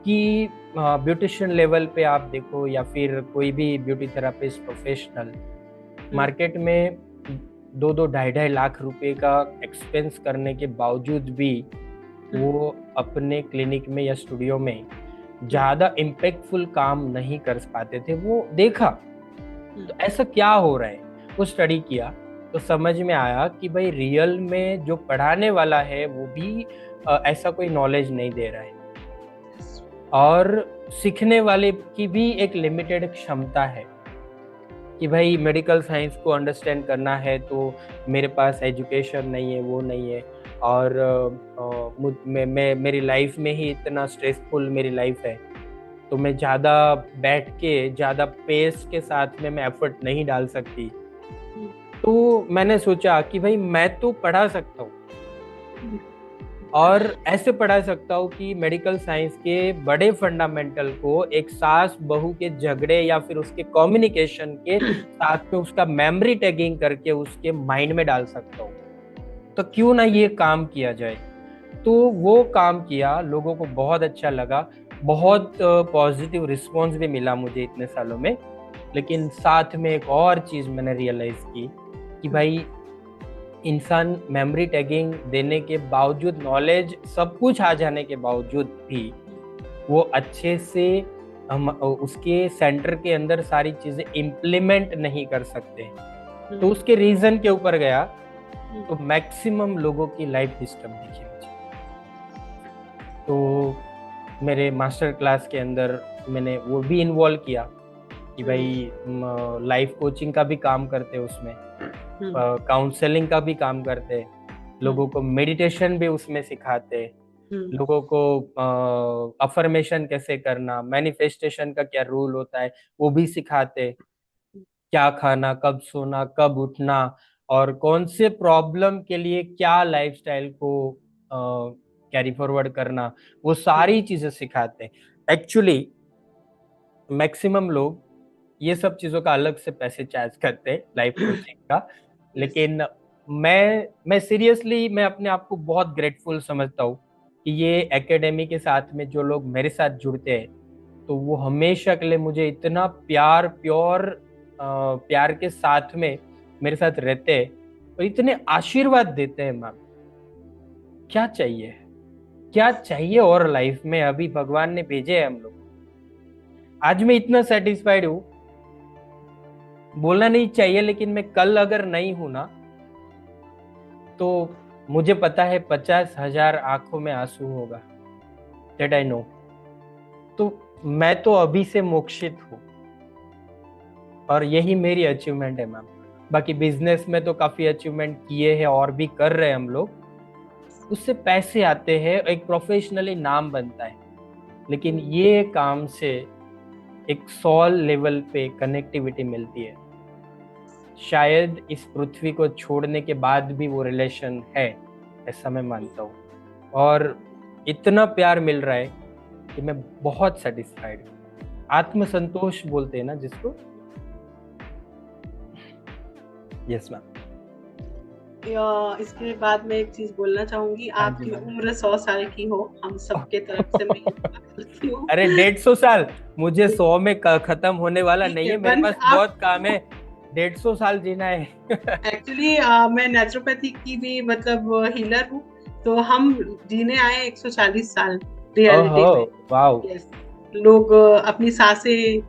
कि ब्यूटिशियन लेवल पे आप देखो या फिर कोई भी ब्यूटी थेरापिस्ट प्रोफेशनल, मार्केट में 2-2 ढाई लाख रुपए का एक्सपेंस करने के बावजूद भी वो अपने क्लिनिक में या स्टूडियो में ज़्यादा इम्पैक्टफुल काम नहीं कर पाते थे। वो देखा तो ऐसा क्या हो रहा है, वो स्टडी किया तो समझ में आया कि भाई रियल में जो पढ़ाने वाला है वो भी ऐसा कोई नॉलेज नहीं दे रहा है, और सीखने वाले की भी एक लिमिटेड क्षमता है कि भाई मेडिकल साइंस को अंडरस्टैंड करना है तो मेरे पास एजुकेशन नहीं है, वो नहीं है, और मेरी लाइफ में ही इतना स्ट्रेसफुल मेरी लाइफ है, तो मैं ज़्यादा बैठ के ज़्यादा पेस के साथ में मैं एफर्ट नहीं डाल सकती। तो मैंने सोचा कि भाई मैं तो पढ़ा सकता हूँ, और ऐसे पढ़ा सकता हूँ कि मेडिकल साइंस के बड़े फंडामेंटल को एक सास बहू के झगड़े या फिर उसके कम्युनिकेशन के साथ में उसका मेमोरी टैगिंग करके उसके माइंड में डाल सकता हूँ। तो क्यों ना ये काम किया जाए। तो वो काम किया, लोगों को बहुत अच्छा लगा, बहुत पॉजिटिव रिस्पॉन्स भी मिला मुझे इतने सालों में। लेकिन साथ में एक और चीज़ मैंने रियलाइज़ की कि भाई इंसान मेमोरी टैगिंग देने के बावजूद, नॉलेज सब कुछ आ जाने के बावजूद भी वो अच्छे से हम उसके सेंटर के अंदर सारी चीज़ें इम्प्लीमेंट नहीं कर सकते। तो उसके रीज़न के ऊपर गया तो मैक्सिमम लोगों की लाइफ डिस्टर्ब दिखी मुझे। तो मेरे मास्टर क्लास के अंदर मैंने वो भी इन्वॉल्व किया कि भाई लाइफ कोचिंग का भी काम करते हैं उसमें, काउंसलिंग का भी काम करते हैं, लोगों को मेडिटेशन भी उसमें सिखाते, लोगों को अफर्मेशन कैसे करना, मैनिफेस्टेशन का क्या रूल होता है वो भी सिखाते, क्या खाना, कब सोना, कब उठना, और कौन से प्रॉब्लम के लिए क्या लाइफस्टाइल को कैरी फॉरवर्ड करना, वो सारी चीजें सिखाते। एक्चुअली मैक्सिमम लोग ये सब चीजों का अलग से पैसे चार्ज करते हैं लाइफ कोचिंग का, लेकिन मैं सीरियसली मैं अपने आप को बहुत ग्रेटफुल समझता हूँ कि ये एकेडमी के साथ में जो लोग मेरे साथ जुड़ते हैं तो वो हमेशा के लिए मुझे इतना प्योर प्यार के साथ में मेरे साथ रहते हैं और इतने आशीर्वाद देते हैं। मैम क्या चाहिए, क्या चाहिए और लाइफ में, अभी भगवान ने भेजे है हम लोग। आज मैं इतना सेटिस्फाइड हूँ, बोलना नहीं चाहिए लेकिन मैं कल अगर नहीं हूं ना तो मुझे पता है 50,000 आंखों में आंसू होगा, दैट आई नो। तो मैं तो अभी से मोक्षित हूँ और यही मेरी अचीवमेंट है मैम। बाकी बिजनेस में तो काफी अचीवमेंट किए हैं और भी कर रहे हैं हम लोग, उससे पैसे आते हैं, एक प्रोफेशनली नाम बनता है, लेकिन ये काम से एक सोल लेवल पे कनेक्टिविटी मिलती है। शायद इस पृथ्वी को छोड़ने के बाद भी वो रिलेशन है, ऐसा मैं मानता हूँ, और इतना प्यार मिल रहा है कि मैं बहुत सेटिस्फाइड हूँ। आत्मसंतोष बोलते हैं ना जिसको। Yes ma'am. इसके बाद मैं एक चीज बोलना चाहूंगी, आपकी उम्र 100 साल की हो, हम सबके तरफ से मैं अरे 150 साल मुझे 100 में खत्म होने वाला ठीक नहीं है है, मेरे वन पास आप बहुत काम है, 150 साल जीना है। एक्चुअली मैं नेचुरोपैथी की भी मतलब हीलर हूँ, तो हम जीने आए 140 साल ओहो, रियलिटी में। वाओ। यस। लोग अपनी सांसें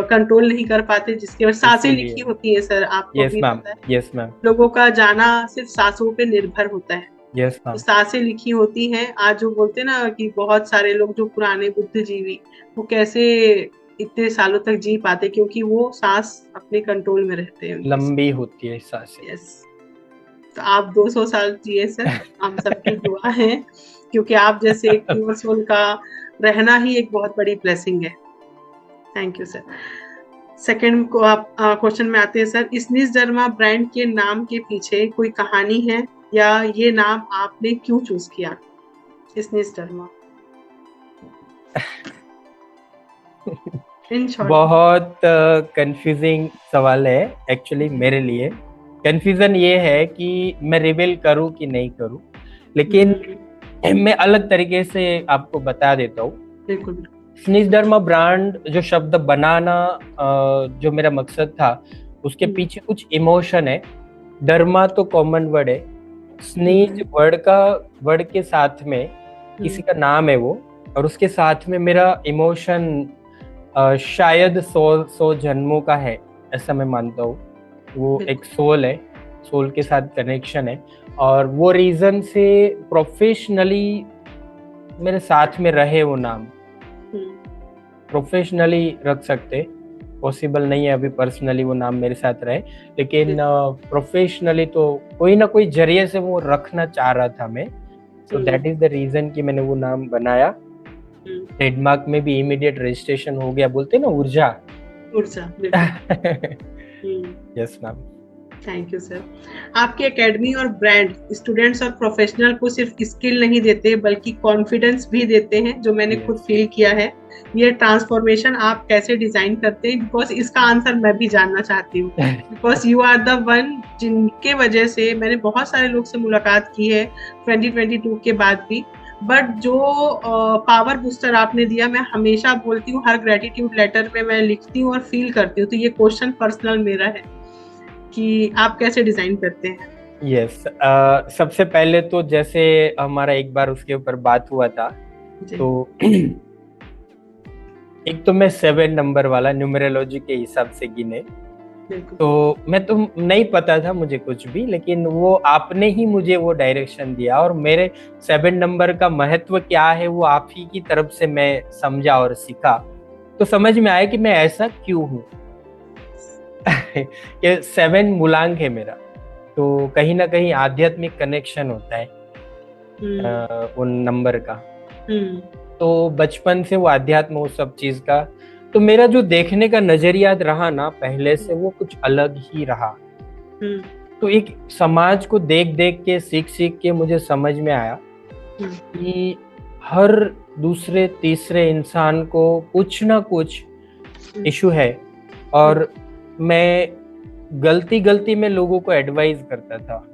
कंट्रोल नहीं कर पाते, जिसकी वजह सांसें इसीलिए। लिखी होती है सर, आपको यस भी मैम, पता है। यस मैम, लोगों का जाना सिर्फ सांसों पे निर्भर होता है। यस तो मैम। सांसें लिखी होती हैं। आज जो बोलते हैं ना कि बहुत सारे लोग जो पुराने बुद्धिजीवी, वो कैसे इतने सालों तक जी पाते, क्योंकि वो सांस अपने कंट्रोल में रहते हैं उनकी। लंबी होती है सांसें। यस। तो आप 200 साल जिए सर, हम सबकी दुआ है, क्योंकि आप जैसे एक प्योर सोल का रहना ही एक बहुत बड़ी ब्लेसिंग है। Thank you sir. सेकंड को आप क्वेश्चन में आते हैं सर। स्निस डर्मा ब्रांड के नाम के पीछे कोई कहानी है, या ये नाम आपने क्यों चूज किया, स्निस डर्मा, इन शॉर्ट। बहुत कंफ्यूजिंग सवाल है एक्चुअली मेरे लिए। कंफ्यूजन ये है कि मैं रिवील करूं कि नहीं करूं, लेकिन मैं अलग तरीके से आपको बता देता हूँ। बिल्कुल बिल्कुल। स्निच डर्मा ब्रांड जो शब्द बनाना, जो मेरा मकसद था, उसके पीछे कुछ इमोशन है। डर्मा तो कॉमन वर्ड है, स्नीज वर्ड के साथ में किसी का नाम है वो, और उसके साथ में मेरा इमोशन शायद 100 जन्मों का है, ऐसा मैं मानता हूँ। वो एक सोल है, सोल के साथ कनेक्शन है, और वो रीजन से प्रोफेशनली मेरे साथ में रहे वो नाम। प्रोफेशनली रख सकते, पॉसिबल नहीं है अभी पर्सनली वो नाम मेरे साथ रहे, लेकिन प्रोफेशनली तो कोई ना कोई जरिए से वो रखना चाह रहा था मैं। So that is the reason कि मैंने वो नाम बनाया। ट्रेडमार्क में भी इमीडिएट रजिस्ट्रेशन हो गया, बोलते ना ऊर्जा। ऊर्जा। Yes ma'am. Thank you sir. आपकी एकेडमी और ब्रांड स्टूडेंट्स और प्रोफेशनल को सिर्फ स्किल नहीं देते, बल्कि कॉन्फिडेंस भी देते हैं, जो मैंने खुद फील किया है। ये ट्रांसफॉर्मेशन आप कैसे डिजाइन करते हैं? बिकॉज इसका आंसर मैं भी जानना चाहती हूँ, because you are the one जिनके वजह से मैंने बहुत सारे लोग से मुलाकात की है 2022 के बाद भी। बट जो पावर बूस्टर आपने दिया, मैं हमेशा बोलती हूँ, हर ग्रेटिट्यूड लेटर में मैं लिखती हूँ और फील करती हूँ। तो ये क्वेश्चन पर्सनल मेरा है कि आप कैसे डिजाइन करते हैं? यस, सबसे पहले तो जैसे हमारा एक बार उसके ऊपर बात हुआ था, तो एक तो मैं 7 नंबर वाला न्यूमरोलॉजी के हिसाब से गिने, तो मैं तो नहीं पता था मुझे कुछ भी, लेकिन वो आपने ही मुझे वो डायरेक्शन दिया, और मेरे 7 नंबर का महत्व क्या है वो आप ही की तरफ से मैं समझा और सीखा, तो समझ में आया कि मैं ऐसा क्यों हूँ। कि 7 मूलांक है मेरा, तो कहीं ना कहीं आध्यात्मिक कनेक्शन होता है उन नंबर का। तो बचपन से वो अध्यात्म, वो सब चीज का, तो मेरा जो देखने का नजरिया रहा ना पहले से, वो कुछ अलग ही रहा। तो एक समाज को देख देख के, सीख सीख के मुझे समझ में आया कि हर दूसरे तीसरे इंसान को कुछ ना कुछ इशू है, और मैं गलती में लोगों को एडवाइस करता था।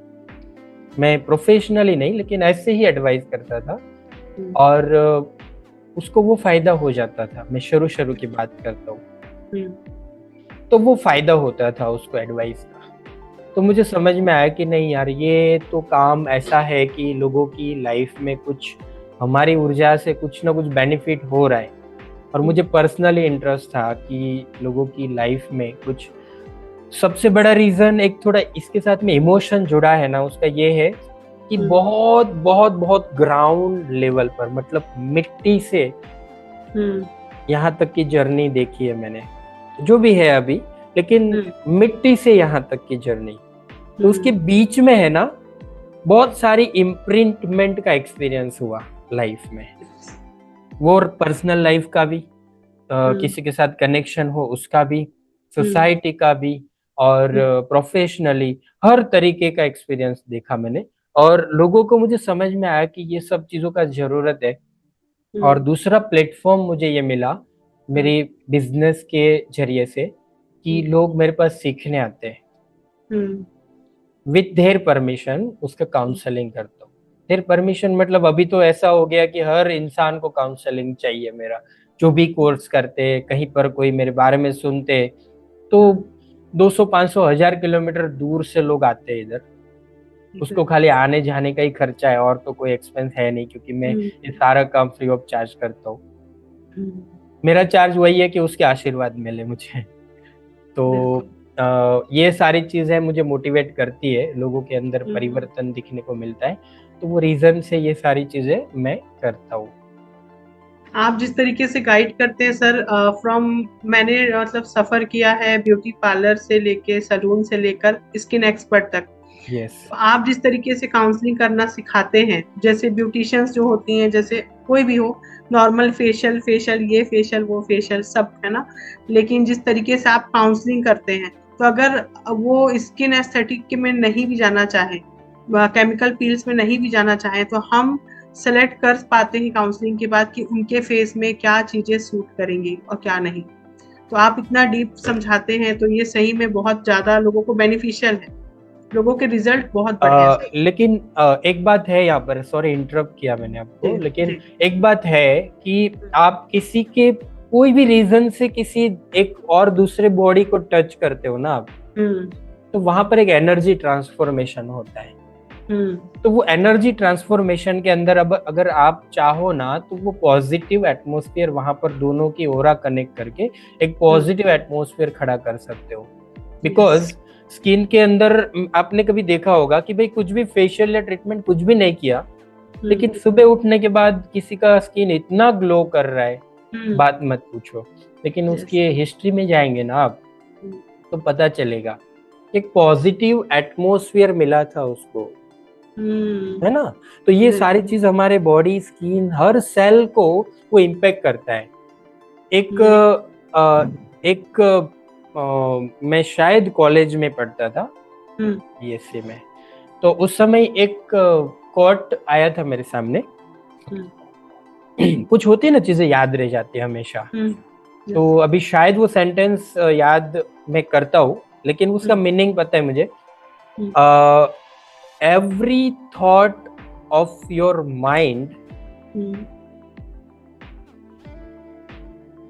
मैं प्रोफेशनली नहीं, लेकिन ऐसे ही एडवाइस करता था, और उसको वो फायदा हो जाता था। मैं शुरू की बात करता हूँ, तो वो फायदा होता था उसको एडवाइस का। तो मुझे समझ में आया कि नहीं यार, ये तो काम ऐसा है कि लोगों की लाइफ में कुछ, हमारी ऊर्जा से कुछ ना कुछ बेनिफिट हो रहा है, और मुझे पर्सनली इंटरेस्ट था कि लोगों की लाइफ में कुछ। सबसे बड़ा रीजन एक थोड़ा इसके साथ में इमोशन जुड़ा है ना, उसका ये है कि बहुत बहुत बहुत ग्राउंड लेवल पर, मतलब मिट्टी से यहाँ तक की जर्नी देखी है मैंने, जो भी है अभी, लेकिन मिट्टी से यहाँ तक की जर्नी, तो उसके बीच में है ना बहुत सारी इम्प्रिंटमेंट का एक्सपीरियंस हुआ लाइफ में, वो पर्सनल लाइफ का भी, किसी के साथ कनेक्शन हो उसका भी, सोसाइटी का भी, और प्रोफेशनली हर तरीके का एक्सपीरियंस देखा मैंने, और लोगों को मुझे समझ में आया कि ये सब चीजों का जरूरत है। और दूसरा प्लेटफॉर्म मुझे ये मिला मेरी बिजनेस के जरिए से, कि लोग मेरे पास सीखने आते हैं विथ देयर परमिशन, उसका काउंसलिंग करता हूँ। देयर परमिशन मतलब अभी तो ऐसा हो गया कि हर इंसान को काउंसलिंग चाहिए मेरा, जो भी कोर्स करते, कहीं पर कोई मेरे बारे में सुनते, तो 200-500 हजार किलोमीटर दूर से लोग आते हैं इधर। उसको खाली आने जाने का ही खर्चा है, और तो कोई एक्सपेंस है नहीं, क्योंकि मैं ये सारा काम फ्री ऑफ चार्ज करता हूँ। मेरा चार्ज वही है कि उसके आशीर्वाद मिले मुझे। तो ये सारी चीजें मुझे मोटिवेट करती है, लोगों के अंदर परिवर्तन दिखने को मिलता है, तो वो रीजन से ये सारी चीजें मैं करता हूँ। आप जिस तरीके से गाइड करते हैं सर, मैंने मतलब सफर किया है ब्यूटी पार्लर से लेके सैलून से लेकर स्किन एक्सपर्ट तक। यस। आप जिस तरीके से काउंसलिंग करना सिखाते हैं, जैसे ब्यूटिशियंस जो होती हैं, जैसे कोई भी हो, नॉर्मल फेशियल ये फेशियल वो फेशियल सब है ना, लेकिन जिस तरीके से आप काउंसलिंग करते हैं, तो अगर वो स्किन एस्थेटिक में नहीं भी जाना चाहे, केमिकल पील्स में नहीं भी जाना चाहे, तो हम सेलेक्ट कर पाते हैं काउंसलिंग के बाद कि उनके फेस में क्या चीजें सूट करेंगी और क्या नहीं। तो आप इतना डीप समझाते हैं, तो ये सही में बहुत ज्यादा लोगों को बेनिफिशियल है, लोगों के रिजल्ट बहुत बढ़िया है। लेकिन एक बात है यहाँ पर, सॉरी इंटरप्ट किया मैंने आपको, लेकिन एक बात है कि आप किसी के कोई भी रीजन से किसी एक और दूसरे बॉडी को टच करते हो ना आप, तो वहां पर एक एनर्जी ट्रांसफॉर्मेशन होता है। तो वो एनर्जी ट्रांसफॉर्मेशन के अंदर अब अगर आप चाहो ना, तो वो पॉजिटिव एटमॉस्फेयर वहां पर दोनों की ओरा कनेक्ट करके एक पॉजिटिव एटमॉस्फेयर खड़ा कर सकते हो। बिकॉज स्किन के अंदर आपने कभी देखा होगा कि भाई कुछ भी फेशियल या ट्रीटमेंट कुछ भी नहीं किया, लेकिन सुबह उठने के बाद किसी का स्किन इतना ग्लो कर रहा है, बात मत पूछो। लेकिन उसकी हिस्ट्री में जाएंगे ना आप, तो पता चलेगा एक पॉजिटिव एटमॉस्फेयर मिला था उसको, है ना। तो ये सारी चीज हमारे बॉडी, स्किन, हर सेल को वो इम्पैक्ट करता है। मैं शायद कॉलेज में पढ़ता था बीएससी में, तो उस समय एक कोट आया था मेरे सामने। कुछ होती है ना चीजें याद रह जाती है हमेशा। तो अभी शायद वो सेंटेंस याद मैं करता हूँ, लेकिन उसका मीनिंग पता है मुझे। Every thought of your mind,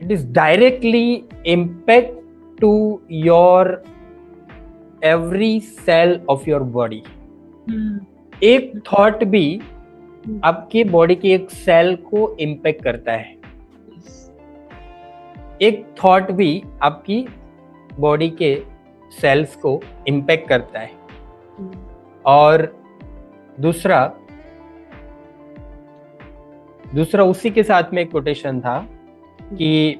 it is directly impact to your every cell of your body. एक थॉट भी आपके बॉडी के एक सेल को इम्पैक्ट करता है। एक थॉट भी आपकी बॉडी के सेल्स को इम्पैक्ट करता है। और दूसरा उसी के साथ में एक कोटेशन था कि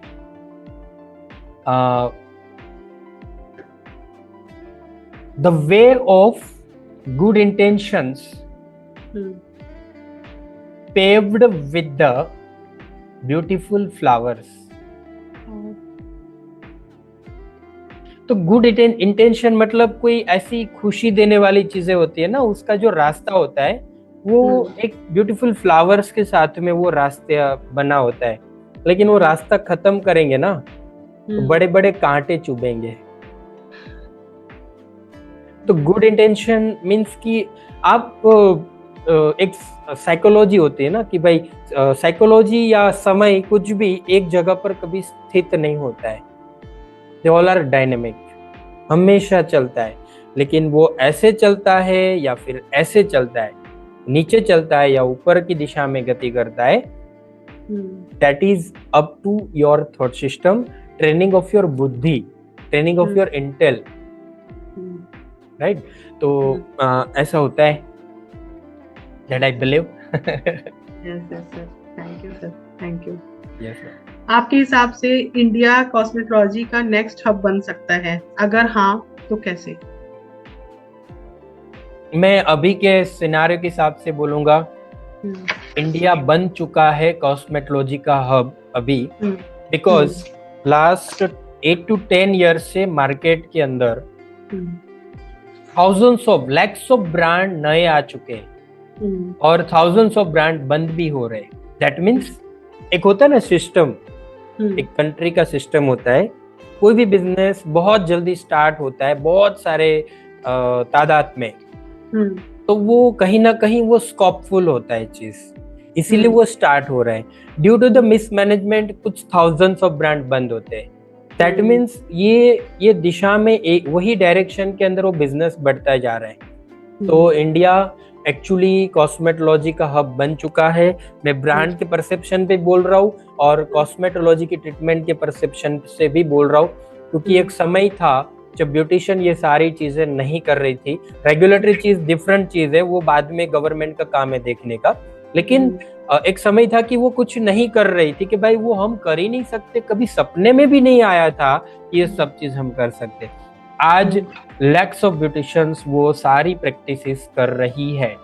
the way of good intentions paved with the beautiful flowers. तो गुड इंटेंशन मतलब कोई ऐसी खुशी देने वाली चीजें होती है ना, उसका जो रास्ता होता है वो एक ब्यूटीफुल फ्लावर्स के साथ में वो रास्ता बना होता है। लेकिन वो रास्ता खत्म करेंगे ना, तो बड़े बड़े कांटे चुभेंगे। तो गुड इंटेंशन मीन्स कि आप एक साइकोलॉजी होती है ना कि भाई साइकोलॉजी या समय कुछ भी एक जगह पर कभी स्थित नहीं होता है। दे ऑल आर डायनेमिक, हमेशा चलता है। लेकिन वो ऐसे चलता है या फिर ऐसे चलता है, नीचे चलता है या ऊपर की दिशा में गति करता है, that is up to your thought system, training of your बुद्धि, training of your intel, right. तो ऐसा होता है, that I believe. Yes sir, thank you sir, thank you. Yes sir. आपके हिसाब से इंडिया कॉस्मेटोलॉजी का नेक्स्ट हब बन सकता है? अगर हाँ, तो कैसे? मैं अभी के सिनारियो के हिसाब से बोलूंगा, इंडिया बन चुका है कॉस्मेटोलॉजी का हब अभी, बिकॉज लास्ट 8 to 10 ईयर्स से मार्केट के अंदर thousands of lakhs of brand नए आ चुके हैं और थाउजेंड्स ऑफ ब्रांड बंद भी हो रहे हैं। दैट मीन्स एक होता है ना सिस्टम, एक कंट्री का सिस्टम होता है। कोई भी बिजनेस बहुत जल्दी स्टार्ट होता है, बहुत सारे तादाद में, तो वो कहीं ना कहीं वो स्कोपफुल होता है चीज। इसीलिए वो स्टार्ट हो रहे हैं। ड्यू टू द मिसमैनेजमेंट कुछ थाउजेंड्स ऑफ ब्रांड बंद होते हैं। दैट मीन्स ये दिशा में वही डायरेक्शन के अंदर वो बिजनेस बढ़ता जा रहा है। तो इंडिया एक्चुअली कॉस्मेटोलॉजी का हब बन चुका है। मैं ब्रांड के परसेप्शन पे बोल रहा हूँ और कॉस्मेटोलॉजी की ट्रीटमेंट के परसेप्शन से भी बोल रहा हूँ, क्योंकि एक समय था जब ब्यूटिशियन ये सारी चीजें नहीं कर रही थी। रेगुलेटरी चीज डिफरेंट चीज है, वो बाद में गवर्नमेंट का काम है देखने का, लेकिन एक समय था कि वो कुछ नहीं कर रही थी कि भाई वो हम कर ही नहीं सकते, कभी सपने में भी नहीं आया था कि ये सब चीज हम कर सकते। आज लैक्स ऑफ ब्यूटिशियंस वो सारी प्रैक्टिसेस कर रही है।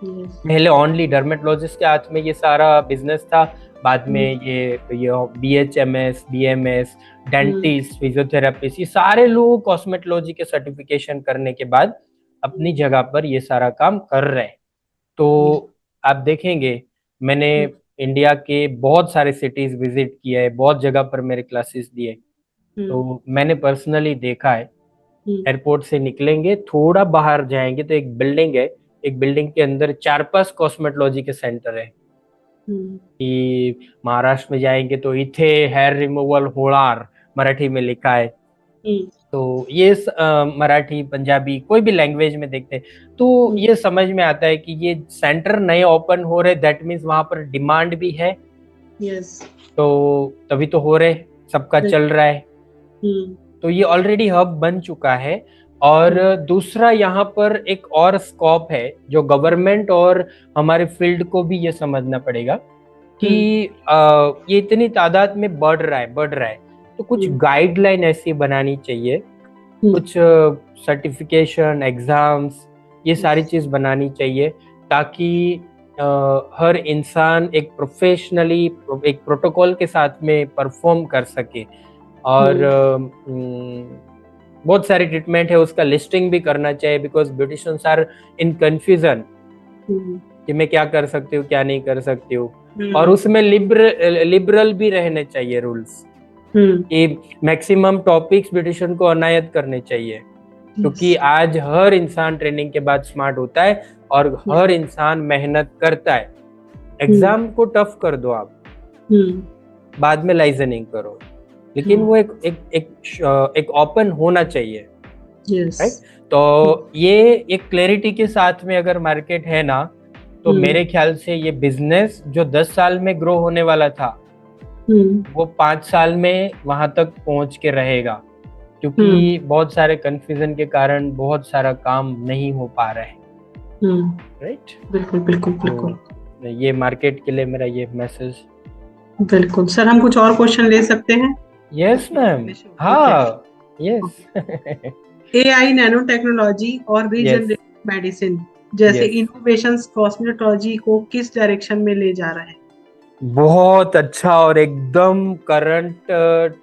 पहले ओनली डर्मेटोलॉजिस्ट के हाथ में ये सारा बिजनेस था, बाद में ये BHMS, BMS, डेंटिस्ट, फिजियोथेरापिस्ट, ये सारे लोग कॉस्मेटोलॉजी के सर्टिफिकेशन करने के बाद अपनी जगह पर ये सारा काम कर रहे हैं। तो आप देखेंगे मैंने इंडिया के बहुत सारे सिटीज विजिट किया है, बहुत जगह पर मेरे क्लासेस दिए, तो मैंने पर्सनली देखा है एयरपोर्ट से निकलेंगे थोड़ा बाहर जाएंगे तो एक बिल्डिंग है, एक बिल्डिंग के अंदर 4-5 कॉस्मेटोलॉजी के सेंटर है। कि महाराष्ट्र में जाएंगे तो इथे हेयर रिमूवल होणार मराठी में लिखा है, तो ये मराठी पंजाबी कोई भी लैंग्वेज में देखते हैं तो ये समझ में आता है कि ये सेंटर नए ओपन हो रहे, दैट मीन्स वहां पर डिमांड भी है। तो तभी तो हो रहे, सबका चल रहा है। तो ये ऑलरेडी हब बन चुका है। और दूसरा यहाँ पर एक और स्कोप है जो गवर्नमेंट और हमारे फील्ड को भी ये समझना पड़ेगा कि ये इतनी तादाद में बढ़ रहा है, तो कुछ गाइडलाइन ऐसी बनानी चाहिए, कुछ सर्टिफिकेशन, एग्जाम्स, ये सारी चीज बनानी चाहिए ताकि हर इंसान एक प्रोफेशनली एक प्रोटोकॉल के साथ में परफॉर्म कर सके। और बहुत सारी ट्रीटमेंट है उसका लिस्टिंग भी करना चाहिए, because beauticians are in confusion कि मैं क्या कर सकती हूँ क्या नहीं कर सकती हूँ। और उसमें लिबरल भी रहने चाहिए रूल्स कि मैक्सिमम टॉपिक्स ब्यूटिशियन को अनायत करने चाहिए, क्योंकि आज हर इंसान ट्रेनिंग के बाद स्मार्ट होता है और हर इंसान मेहनत करता है। एग्जाम को टफ कर दो आप, बाद में लाइजनिंग करो, लेकिन वो एक ओपन होना चाहिए, राइट? तो ये एक क्लैरिटी के साथ में अगर मार्केट है ना, तो मेरे ख्याल से ये बिजनेस जो 10 साल में ग्रो होने वाला था वो 5 साल में वहां तक पहुंच के रहेगा, क्योंकि बहुत सारे कंफ्यूजन के कारण बहुत सारा काम नहीं हो पा रहा है, राइट? बिल्कुल बिल्कुल बिल्कुल। तो ये मार्केट के लिए मेरा ये मैसेज। बिल्कुल सर, हम कुछ और क्वेश्चन ले सकते हैं? यस मैम, हाँ, यस। AI, नैनो टेक्नोलॉजी और रीजनरेटिव मेडिसिन जैसे इनोवेशंस कॉस्मेटोलॉजी को किस डायरेक्शन में ले जा रहा है? बहुत अच्छा और एकदम करंट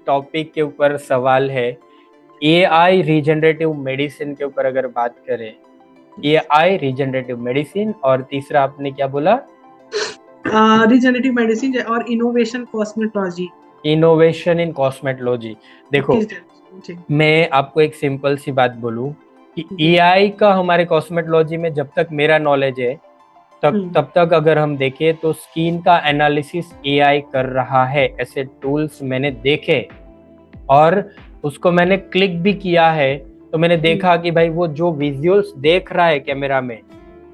टॉपिक के ऊपर सवाल है। AI रीजनरेटिव मेडिसिन के ऊपर अगर बात करें, AI रीजनरेटिव मेडिसिन, और तीसरा आपने क्या बोला? रीजनरेटिव मेडिसिन और innovation cosmetology. Innovation in cosmetology. देखो, मैं आपको एक सिंपल सी बात बोलूं कि AI का हमारे कॉस्मेटोलॉजी में जब तक मेरा नॉलेज है तब तक अगर हम देखें तो स्किन का एनालिसिस AI कर रहा है। ऐसे टूल्स मैंने देखे और उसको मैंने क्लिक भी किया है, तो मैंने देखा कि भाई वो जो विजुअल्स देख रहा है कैमरा में,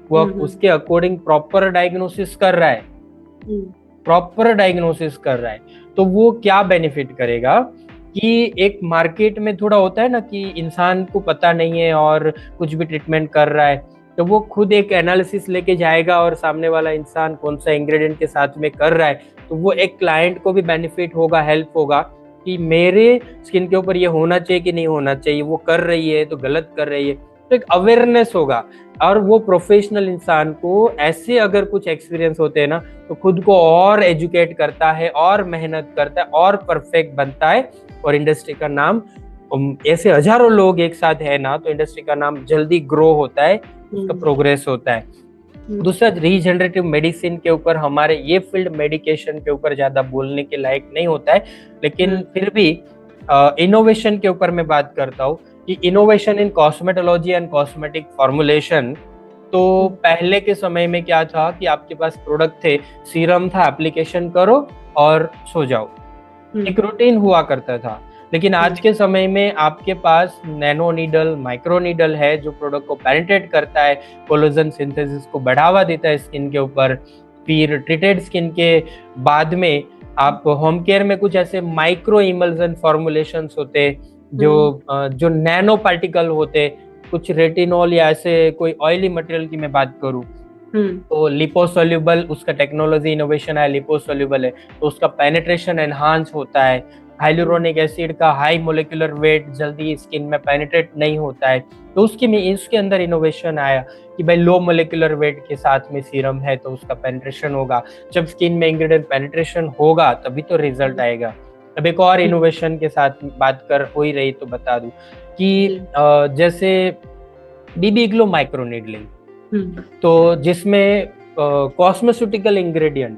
वो उसके अकॉर्डिंग प्रॉपर डायग्नोसिस कर रहा है, तो वो क्या बेनिफिट करेगा कि एक मार्केट में थोड़ा होता है ना कि इंसान को पता नहीं है और कुछ भी ट्रीटमेंट कर रहा है, तो वो खुद एक एनालिसिस लेके जाएगा और सामने वाला इंसान कौन सा इंग्रेडिएंट के साथ में कर रहा है, तो वो एक क्लाइंट को भी बेनिफिट होगा, हेल्प होगा कि मेरे स्किन के ऊपर ये होना चाहिए कि नहीं होना चाहिए, वो कर रही है तो गलत कर रही है, तो एक अवेयरनेस होगा। और वो प्रोफेशनल इंसान को ऐसे अगर कुछ एक्सपीरियंस होते हैं ना, तो खुद को और एजुकेट करता है और मेहनत करता है और परफेक्ट बनता है, और इंडस्ट्री का नाम, ऐसे हजारों लोग एक साथ है ना, तो इंडस्ट्री का नाम जल्दी ग्रो होता है, उसका प्रोग्रेस होता है। दूसरा, रीजनरेटिव मेडिसिन के ऊपर हमारे ये फील्ड मेडिकेशन के ऊपर ज्यादा बोलने के लायक नहीं होता है, लेकिन फिर भी इनोवेशन के ऊपर मैं बात करता हूँ कि innovation in cosmetology and cosmetic formulation, तो पहले के समय में क्या था कि आपके पास प्रोडक्ट थे, सीरम था, एप्लीकेशन करो और सो जाओ, एक रूटीन हुआ करता था। लेकिन आज के समय में आपके पास नैनो नीडल, माइक्रो नीडल है जो प्रोडक्ट को पेनिट्रेट करता है, कोलेजन सिंथेसिस को बढ़ावा देता है स्किन के ऊपर। फिर ट्रीटेड स्किन के बाद में आप होम केयर में कुछ ऐसे माइक्रो इमल्सन फॉर्मुलेशंस होते जो नैनो पार्टिकल होते, कुछ रेटिनॉल या ऐसे कोई ऑयली मटेरियल की मैं बात करूं तो लिपोसोल्यूबल उसका टेक्नोलॉजी इनोवेशन है, लिपोसोल्यूबल है तो उसका पेनिट्रेशन एनहांस होता है। हाइलुरोनिक एसिड का हाई मोलिकुलर वेट जल्दी स्किन में पेनिट्रेट नहीं होता है, तो उसके अंदर इनोवेशन आया कि भाई लो मोलिकुलर वेट के साथ में सीरम है तो उसका पेनिट्रेशन होगा। जब स्किन में इंग्रेडिएंट पेनिट्रेशन होगा तभी तो रिजल्ट आएगा। अब एक और इनोवेशन के साथ बात कर हो ही रही तो बता दूं कि जैसे बीबी ग्लो माइक्रो नीडलिंग, तो जिसमें कॉस्मेस्यूटिकल इंग्रेडिएंट,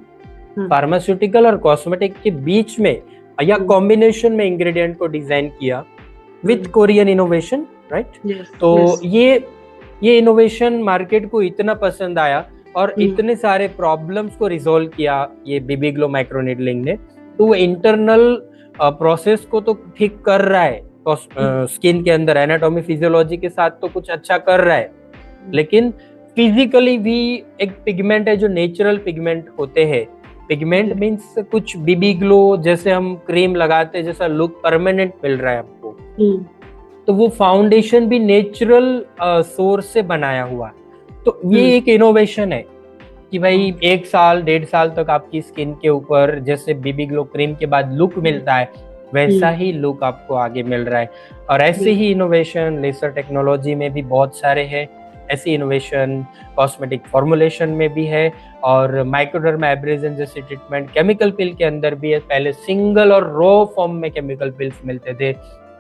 फार्मास्यूटिकल और कॉस्मेटिक के बीच में या कॉम्बिनेशन में इंग्रेडिएंट को डिजाइन किया विद कोरियन इनोवेशन, राइट। तो ये इनोवेशन मार्केट को इतना पसंद आया और इतने सारे प्रॉब्लम्स को रिजोल्व किया ये बीबी ग्लो माइक्रो नीडलिंग ने। तो वो इंटरनल प्रोसेस को तो ठीक कर रहा है, तो स्किन के अंदर एनाटॉमी फिजियोलॉजी के साथ तो कुछ अच्छा कर रहा है, लेकिन फिजिकली भी एक पिगमेंट है जो नेचुरल पिगमेंट होते हैं। पिगमेंट मींस कुछ बीबी ग्लो जैसे हम क्रीम लगाते हैं जैसा लुक परमानेंट मिल रहा है आपको, तो वो फाउंडेशन भी नेचुरल सोर्स से बनाया हुआ। तो ये एक इनोवेशन है कि भाई 1 साल 1.5 साल तक आपकी स्किन के ऊपर जैसे बीबी ग्लो क्रीम के बाद लुक मिलता है वैसा ही लुक आपको आगे मिल रहा है। और ऐसे ही इनोवेशन लेजर टेक्नोलॉजी में भी बहुत सारे हैं, ऐसी इनोवेशन कॉस्मेटिक फॉर्मुलेशन में भी है, और माइक्रोडर्मा एब्रेजन जैसे ट्रीटमेंट केमिकल पिल के अंदर भी है। पहले सिंगल और रो फॉर्म में केमिकल पिल्स मिलते थे,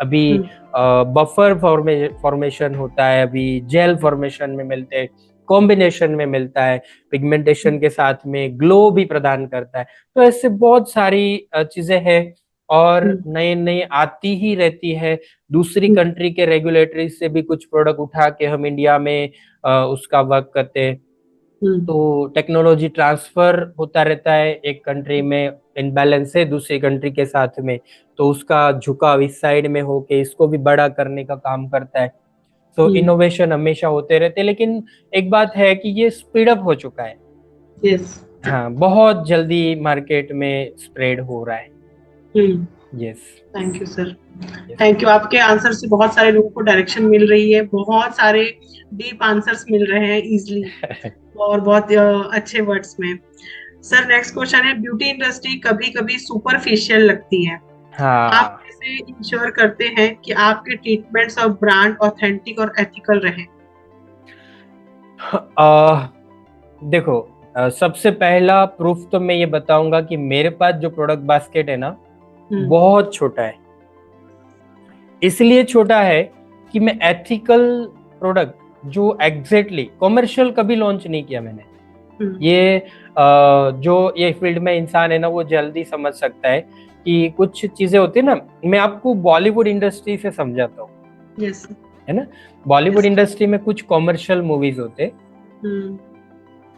अभी बफर फॉर्मेशन होता है, अभी जेल फॉर्मेशन में मिलते हैं, कॉम्बिनेशन में मिलता है, पिगमेंटेशन के साथ में ग्लो भी प्रदान करता है। तो ऐसे बहुत सारी चीजें हैं और नए नए आती ही रहती है। दूसरी कंट्री के रेगुलेटरी से भी कुछ प्रोडक्ट उठा के हम इंडिया में उसका वर्क करते हैं, तो टेक्नोलॉजी ट्रांसफर होता रहता है। एक कंट्री में इनबैलेंस है दूसरी कंट्री के साथ में, तो उसका झुकाव इस साइड में होके इसको भी बड़ा करने का काम करता है। तो इनोवेशन हमेशा होते रहते हैं, लेकिन एक बात है कि ये स्पीड अप हो चुका है। यस, हाँ, बहुत जल्दी मार्केट में स्प्रेड हो रहा है। Yes, thank you sir, thank you. आपके आंसर से बहुत सारे लोगों को डायरेक्शन मिल रही है, बहुत सारे डीप आंसर्स मिल रहे हैं इजीली और बहुत अच्छे वर्ड्स में। सर नेक्स्ट क्वेश्चन है, ब्यूटी इंडस्ट्री कभी कभी सुपरफिशियल लगती है, हाँ, आप कैसे इंश्योर करते हैं कि आपके ट्रीटमेंट्स और ब्रांड ऑथेंटिक और एथिकल रहे? देखो, सबसे पहला प्रूफ तो मैं ये बताऊंगा कि मेरे पास जो प्रोडक्ट बास्केट है ना बहुत छोटा है। इसलिए छोटा है कि मैं एथिकल प्रोडक्ट जो एग्जैक्टली कॉमर्शियल कभी लॉन्च नहीं किया मैंने। ये जो ये फील्ड में इंसान है ना वो जल्दी समझ सकता है कि कुछ चीजें होती है ना। मैं आपको बॉलीवुड इंडस्ट्री से समझाता हूँ, yes. है ना। बॉलीवुड इंडस्ट्री में कुछ कॉमर्शियल मूवीज होते,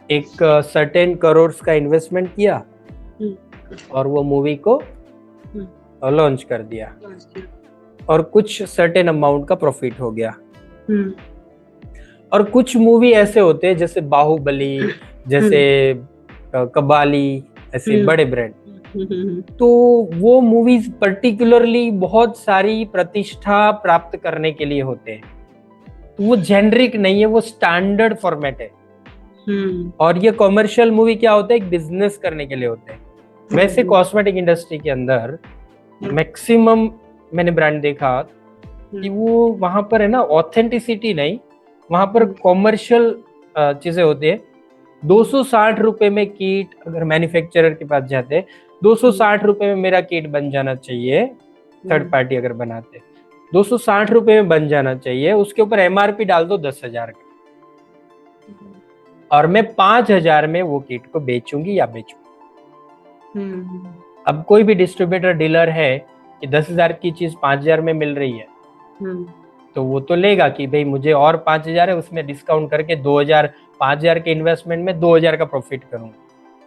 एक सर्टेन करोड़ का इन्वेस्टमेंट किया और वो मूवी को लॉन्च कर दिया और कुछ सर्टेन अमाउंट का प्रॉफिट हो गया। और कुछ मूवी ऐसे होते हैं जैसे बाहुबली, जैसे कबाली, ऐसे बड़े ब्रांड, तो वो मूवीज पर्टिकुलरली बहुत सारी प्रतिष्ठा प्राप्त करने के लिए होते हैं। तो वो जेनरिक नहीं है, वो स्टैंडर्ड फॉर्मेट है। और ये कॉमर्शियल मूवी क्या होता है, एक बिजनेस करने के लिए होते हैं। वैसे कॉस्मेटिक इंडस्ट्री के अंदर मैक्सिमम मैंने ब्रांड देखा कि वो वहां पर है ना ऑथेंटिसिटी नहीं, वहां पर कॉमर्शियल चीजें होती है। 260 रुपए में किट, अगर मैन्युफैक्चरर के पास जाते 260 रुपए में मेरा किट बन जाना चाहिए, थर्ड पार्टी अगर बनाते 260 रुपए में बन जाना चाहिए, उसके ऊपर एमआरपी डाल दो 10,000 का और मैं 5,000 में वो किट को बेचूंगी या बेचूंगी। अब कोई भी डिस्ट्रीब्यूटर डीलर है कि 10,000 की चीज 5,000 में मिल रही है तो वो तो लेगा कि भाई मुझे और 5,000 है, उसमें डिस्काउंट करके 2,000 5,000 के इन्वेस्टमेंट में 2,000 का प्रॉफिट करूँ।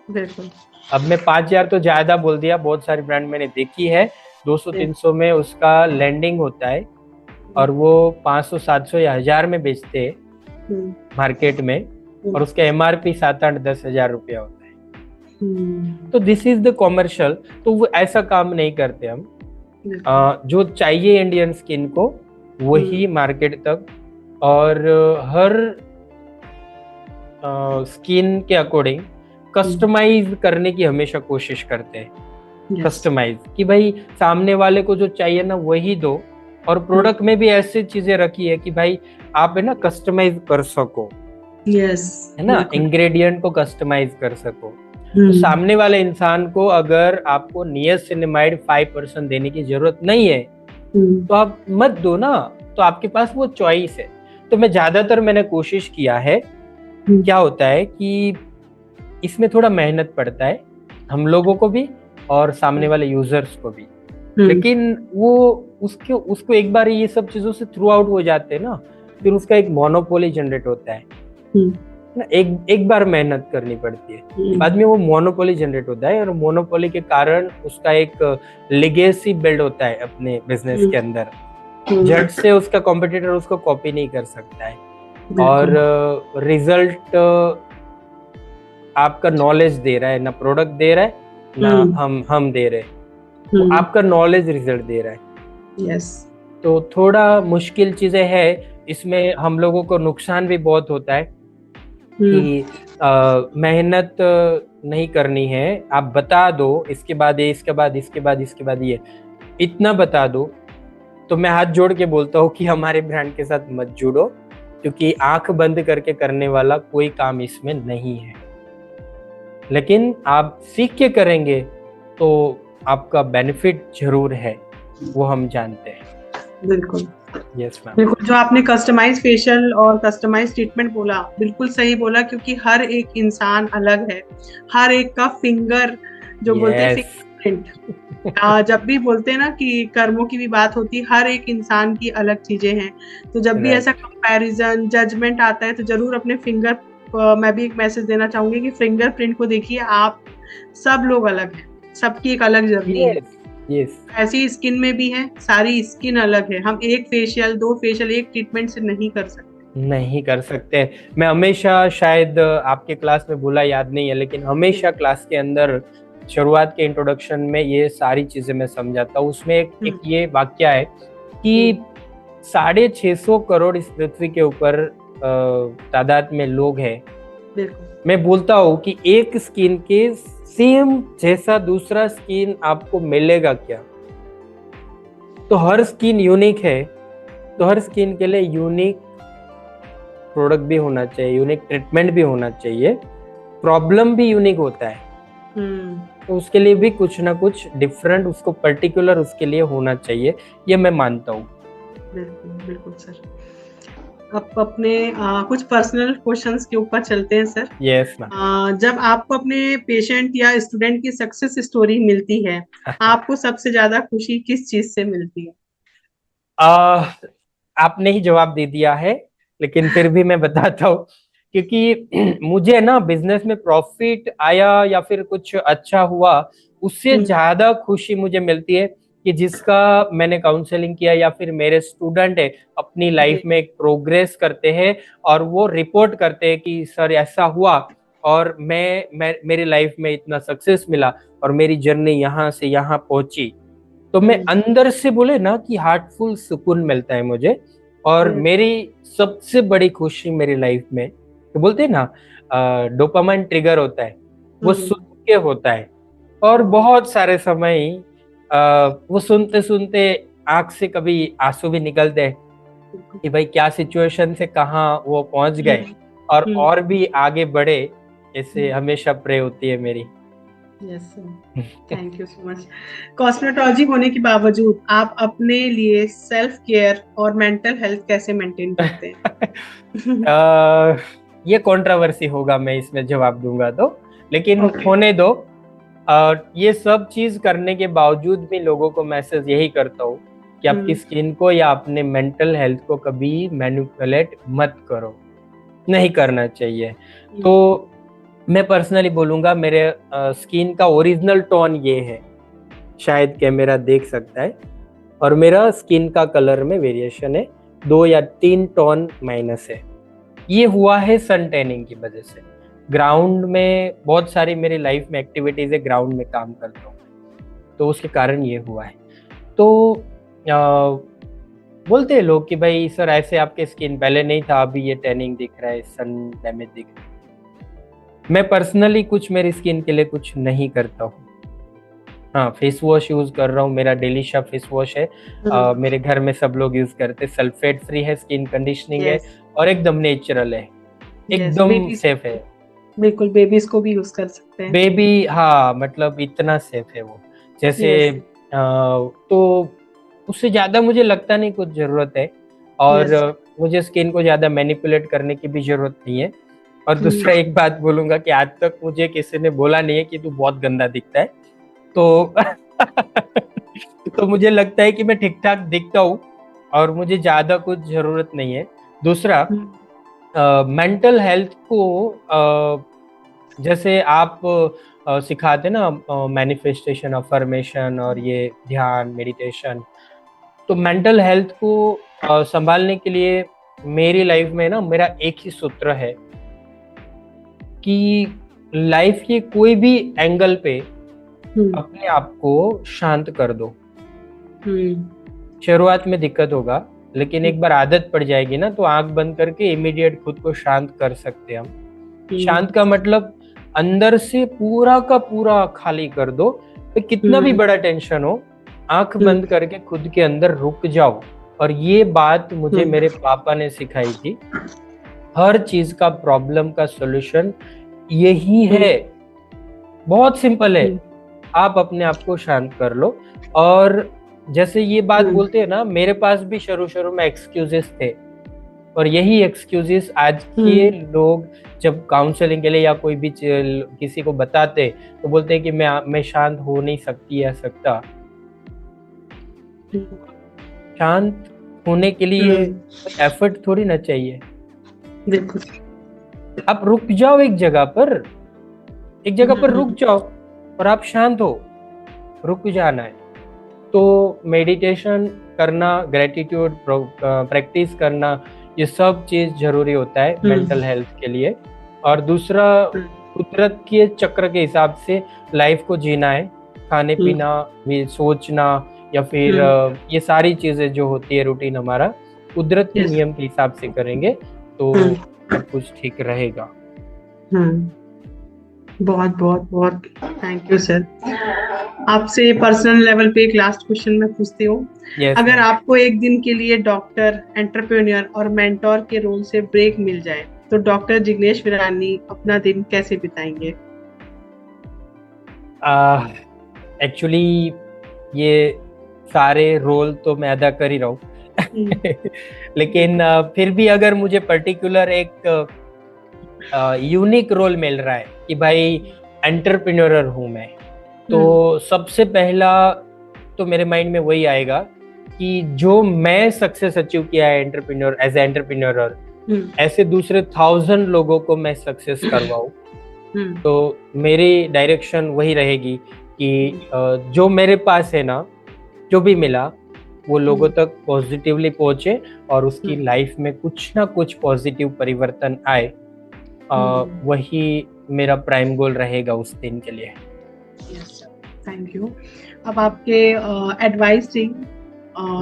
बिल्कुल। अब मैं 5,000 तो ज्यादा बोल दिया, बहुत सारी ब्रांड मैंने देखी है 200-300 में उसका लैंडिंग होता है और वो 500-700 या 1,000 में बेचते हैं मार्केट में, और उसका MRP 7-8-10 हजार रुपया होता है। तो दिस इज द कॉमर्शियल। तो वो ऐसा काम नहीं करते हम। जो चाहिए इंडियन स्किन को वही मार्केट तक, और हर स्किन के अकॉर्डिंग कस्टमाइज करने की हमेशा कोशिश करते हैं। कस्टमाइज कि भाई सामने वाले को जो चाहिए ना वही दो, और प्रोडक्ट में भी ऐसी चीजें रखी है कि भाई आप है ना कस्टमाइज कर सको। है ना, इंग्रेडिएंट को कस्टमाइज कर सको। तो सामने वाले इंसान को अगर आपको नियासिनामाइड 5% देने की जरूरत नहीं है तो आप मत दो ना, तो आपके पास वो चॉइस है। तो मैंने कोशिश किया है, क्या होता है कि इसमें थोड़ा मेहनत पड़ता है हम लोगों को भी और सामने वाले यूजर्स को भी, लेकिन वो उसको एक बार ये सब चीजों से थ्रू आउट हो जाते हैं ना, फिर उसका एक मोनोपोली जनरेट होता है ना। एक बार मेहनत करनी पड़ती है, बाद में वो मोनोपोली जनरेट होता है, और मोनोपोली के कारण उसका एक लेगेसी बिल्ड होता है अपने बिजनेस के अंदर। झट से उसका कॉम्पिटिटर उसको कॉपी नहीं कर सकता है, और रिजल्ट आपका नॉलेज दे रहा है, ना प्रोडक्ट दे रहा है ना हम दे रहे हैं, तो आपका नॉलेज रिजल्ट दे रहा है। तो थोड़ा मुश्किल चीजें है इसमें, हम लोगों को नुकसान भी बहुत होता है कि मेहनत नहीं करनी है, आप बता दो इसके बाद ये, इसके बाद इसके बाद इसके बाद ये, इतना बता दो। तो मैं हाथ जोड़ के बोलता हूँ कि हमारे ब्रांड के साथ मत जुड़ो, क्योंकि आंख बंद करके करने वाला कोई काम इसमें नहीं है। लेकिन आप सीख के करेंगे तो आपका बेनिफिट जरूर है, वो हम जानते हैं। बिल्कुल। Yes ma'am. बिल्कुल, जो आपने कस्टमाइज फेशियल और कस्टमाइज ट्रीटमेंट बोला, बिल्कुल सही बोला, क्योंकि हर एक इंसान अलग है, हर एक का फिंगर जो बोलते हैं फिंगरप्रिंट, जब भी बोलते हैं ना कि कर्मों की भी बात होती है, हर एक इंसान की अलग चीजें हैं। तो जब भी ऐसा कंपैरिजन जजमेंट आता है तो जरूर अपने मैं भी एक मैसेज देना चाहूंगी कि फिंगरप्रिंट को देखिए, आप सब लोग अलग हैं, सबकी एक अलग जर्नी है। ऐसी स्किन में भी है, सारी स्किन अलग है, हम एक फेशियल, 2 फेशियल, एक ट्रीटमेंट से नहीं कर सकते। मैं हमेशा, शायद आपके क्लास में बोला याद नहीं है, लेकिन हमेशा क्लास के अंदर शुरुआत के इंट्रोडक्शन में ये सारी चीजें मैं समझाता हूँ। उसमें एक ये वाक्य है कि 650 करोड़ इस पृथ्वी के ऊपर तादाद में लोग हैं। मैं बोलता हूँ कि एक स्किन के सेम जैसा दूसरा स्किन आपको मिलेगा क्या? तो हर स्किन यूनिक है, तो हर स्किन के लिए यूनिक प्रोडक्ट भी होना चाहिए, यूनिक ट्रीटमेंट भी होना चाहिए, प्रॉब्लम भी यूनिक होता है। तो उसके लिए भी कुछ ना कुछ डिफरेंट, उसको पर्टिकुलर उसके लिए होना चाहिए, ये मैं मानता हूँ। बिल्कुल बिल्कुल सर। अब अपने कुछ पर्सनल क्वेश्चंस के ऊपर चलते हैं सर। Yes ma'am. जब आपको अपने पेशेंट या स्टूडेंट की सक्सेस स्टोरी मिलती है, आपको सबसे ज्यादा खुशी किस चीज से मिलती है? आपने ही जवाब दे दिया है, लेकिन फिर भी मैं बताता हूँ, क्योंकि मुझे ना बिजनेस में प्रॉफिट आया या फिर कुछ अच्छा हुआ, उससे ज्यादा खुशी मुझे मिलती है कि जिसका मैंने काउंसलिंग किया या फिर मेरे स्टूडेंट है अपनी लाइफ में एक प्रोग्रेस करते हैं और वो रिपोर्ट करते हैं कि सर ऐसा हुआ और मेरी लाइफ में इतना सक्सेस मिला और मेरी जर्नी यहाँ से यहाँ पहुंची। तो मैं अंदर से बोले ना कि हार्टफुल सुकून मिलता है मुझे। और मेरी सबसे बड़ी खुशी मेरी लाइफ में, तो बोलते हैं ना डोपामाइन ट्रिगर होता है, वो सुन के होता है। और बहुत सारे समय वो सुनते सुनते आंख से कभी आंसू भी निकलते हैं कि भाई क्या सिचुएशन से कहाँ वो पहुंच गए और भी आगे बढ़े, ऐसे हमेशा प्रे होती है मेरी। Yes sir, thank you so much. Cosmetology होने के बावजूद आप अपने लिए सेल्फ केयर और मेंटल हेल्थ कैसे मेंटेन करते हैं? ये कंट्रोवर्सी होगा, मैं इसमें जवाब दूंगा तो, लेकिन होने दो। ये सब चीज करने के बावजूद भी लोगों को मैसेज यही करता हूँ कि आपकी स्किन को या अपने मेंटल हेल्थ को कभी मैनिपुलेट मत करो। नहीं करना चाहिए। हम्म, तो मैं पर्सनली बोलूंगा, मेरे स्किन का ओरिजिनल टोन ये है, शायद कैमरा देख सकता है, और मेरा स्किन का कलर में वेरिएशन है, 2 या 3 टोन माइनस है। ये हुआ है सन टैनिंग की वजह से। ग्राउंड में बहुत सारी मेरी लाइफ में एक्टिविटीज है, ग्राउंड में काम करता हूँ, तो उसके कारण ये हुआ है। तो बोलते हैं लोग कि भाई सर ऐसे आपके स्किन पहले नहीं था, अभी ये टैनिंग दिख रहा है, सन डैमेज दिख रहा है। मैं पर्सनली कुछ मेरी स्किन के लिए कुछ नहीं करता हूँ। हाँ, फेस वॉश यूज कर रहा हूँ, मेरा डेली शा फेस वॉश है। मेरे घर में सब लोग यूज करते हैं, सल्फेट फ्री है, स्किन कंडीशनिंग है, यस और एकदम नेचुरल है, यस, एकदम बेबीज, सेफ है। बिल्कुल बेबीज को भी यूज कर सकते हैं। बेबी, हाँ, मतलब इतना सेफ है वो। जैसे यस तो उससे ज्यादा मुझे लगता नहीं कुछ जरूरत है, और यस। मुझे स्किन को ज्यादा मैनिपुलेट करने की भी जरूरत नहीं है। और दूसरा एक बात बोलूंगा कि आज तक मुझे किसी ने बोला नहीं है कि तू बहुत गंदा दिखता है, तो तो मुझे लगता है कि मैं ठीक ठाक दिखता हूँ, और मुझे ज्यादा कुछ जरूरत नहीं है। दूसरा, मेंटल हेल्थ को जैसे आप सिखाते ना, मैनिफेस्टेशन, अफर्मेशन, और ये ध्यान, मेडिटेशन, तो मेंटल हेल्थ को संभालने के लिए मेरी लाइफ में ना मेरा एक ही सूत्र है कि लाइफ के कोई भी एंगल पे अपने आप को शांत कर दो। शुरुआत में दिक्कत होगा, लेकिन एक बार आदत पड़ जाएगी ना, तो आंख बंद करके इमीडिएट खुद को शांत कर सकते हैं हम। शांत का मतलब अंदर से पूरा का पूरा खाली कर दो। तो कितना भी बड़ा टेंशन हो, आंख बंद करके खुद के अंदर रुक जाओ। और ये बात मुझे मेरे पापा ने सिखाई थी। हर चीज का प्रॉब्लम का सॉल्यूशन यही है, बहुत सिंपल है। आप अपने आप को शांत कर लो। और जैसे ये बात बोलते हैं ना, मेरे पास भी शुरू शुरू में एक्सक्यूजेस थे, और यही एक्सक्यूजेस आज के लोग जब काउंसलिंग के लिए या कोई भी किसी को बताते, तो बोलते हैं कि मैं शांत हो नहीं सकती या सकता। शांत होने के लिए एफर्ट थोड़ी ना चाहिए। बिल्कुल। आप रुक जाओ एक जगह पर, रुक जाओ, और आप शांत हो। रुक जाना है तो मेडिटेशन करना, ग्रेटिट्यूड प्रैक्टिस करना, ये सब चीज जरूरी होता है मेंटल हेल्थ के लिए। और दूसरा, कुदरत के चक्र के हिसाब से लाइफ को जीना है। खाने पीना भी, सोचना, या फिर ये सारी चीजें जो होती है रूटीन हमारा, कुदरत के नियम के हिसाब से करेंगे तो सब कुछ ठीक रहेगा। बहुत बहुत बहुत थैंक यू सर। आपसे पर्सनल लेवल पे एक लास्ट क्वेश्चन मैं पूछती हूँ। अगर आपको एक दिन के लिए डॉक्टर, एंटरप्रेन्योर और मेंटोर के रोल से ब्रेक मिल जाए, तो डॉक्टर जिग्नेश विरानी अपना दिन कैसे बिताएंगे? एक्चुअली ये सारे रोल तो मैं अदा कर ही रहा हूँ लेकिन फिर भी अगर मुझे पर्टिकुलर एक यूनिक रोल मिल रहा है कि भाई एंटरप्रेन्योर हूँ मैं, तो सबसे पहला तो मेरे माइंड में वही आएगा कि जो मैं सक्सेस अचीव किया है एंटरप्रेन्योर, एज एंटरप्रेन्योर, ऐसे दूसरे 1000 लोगों को मैं सक्सेस करवाऊं। तो मेरी डायरेक्शन वही रहेगी कि जो मेरे पास है ना, जो भी मिला वो लोगों तक पॉजिटिवली पहुंचे, और उसकी लाइफ में कुछ ना कुछ पॉजिटिव परिवर्तन आए। वही मेरा प्राइम गोल रहेगा उस दिन के लिए। Thank you. अब आपके एडवाइस थी,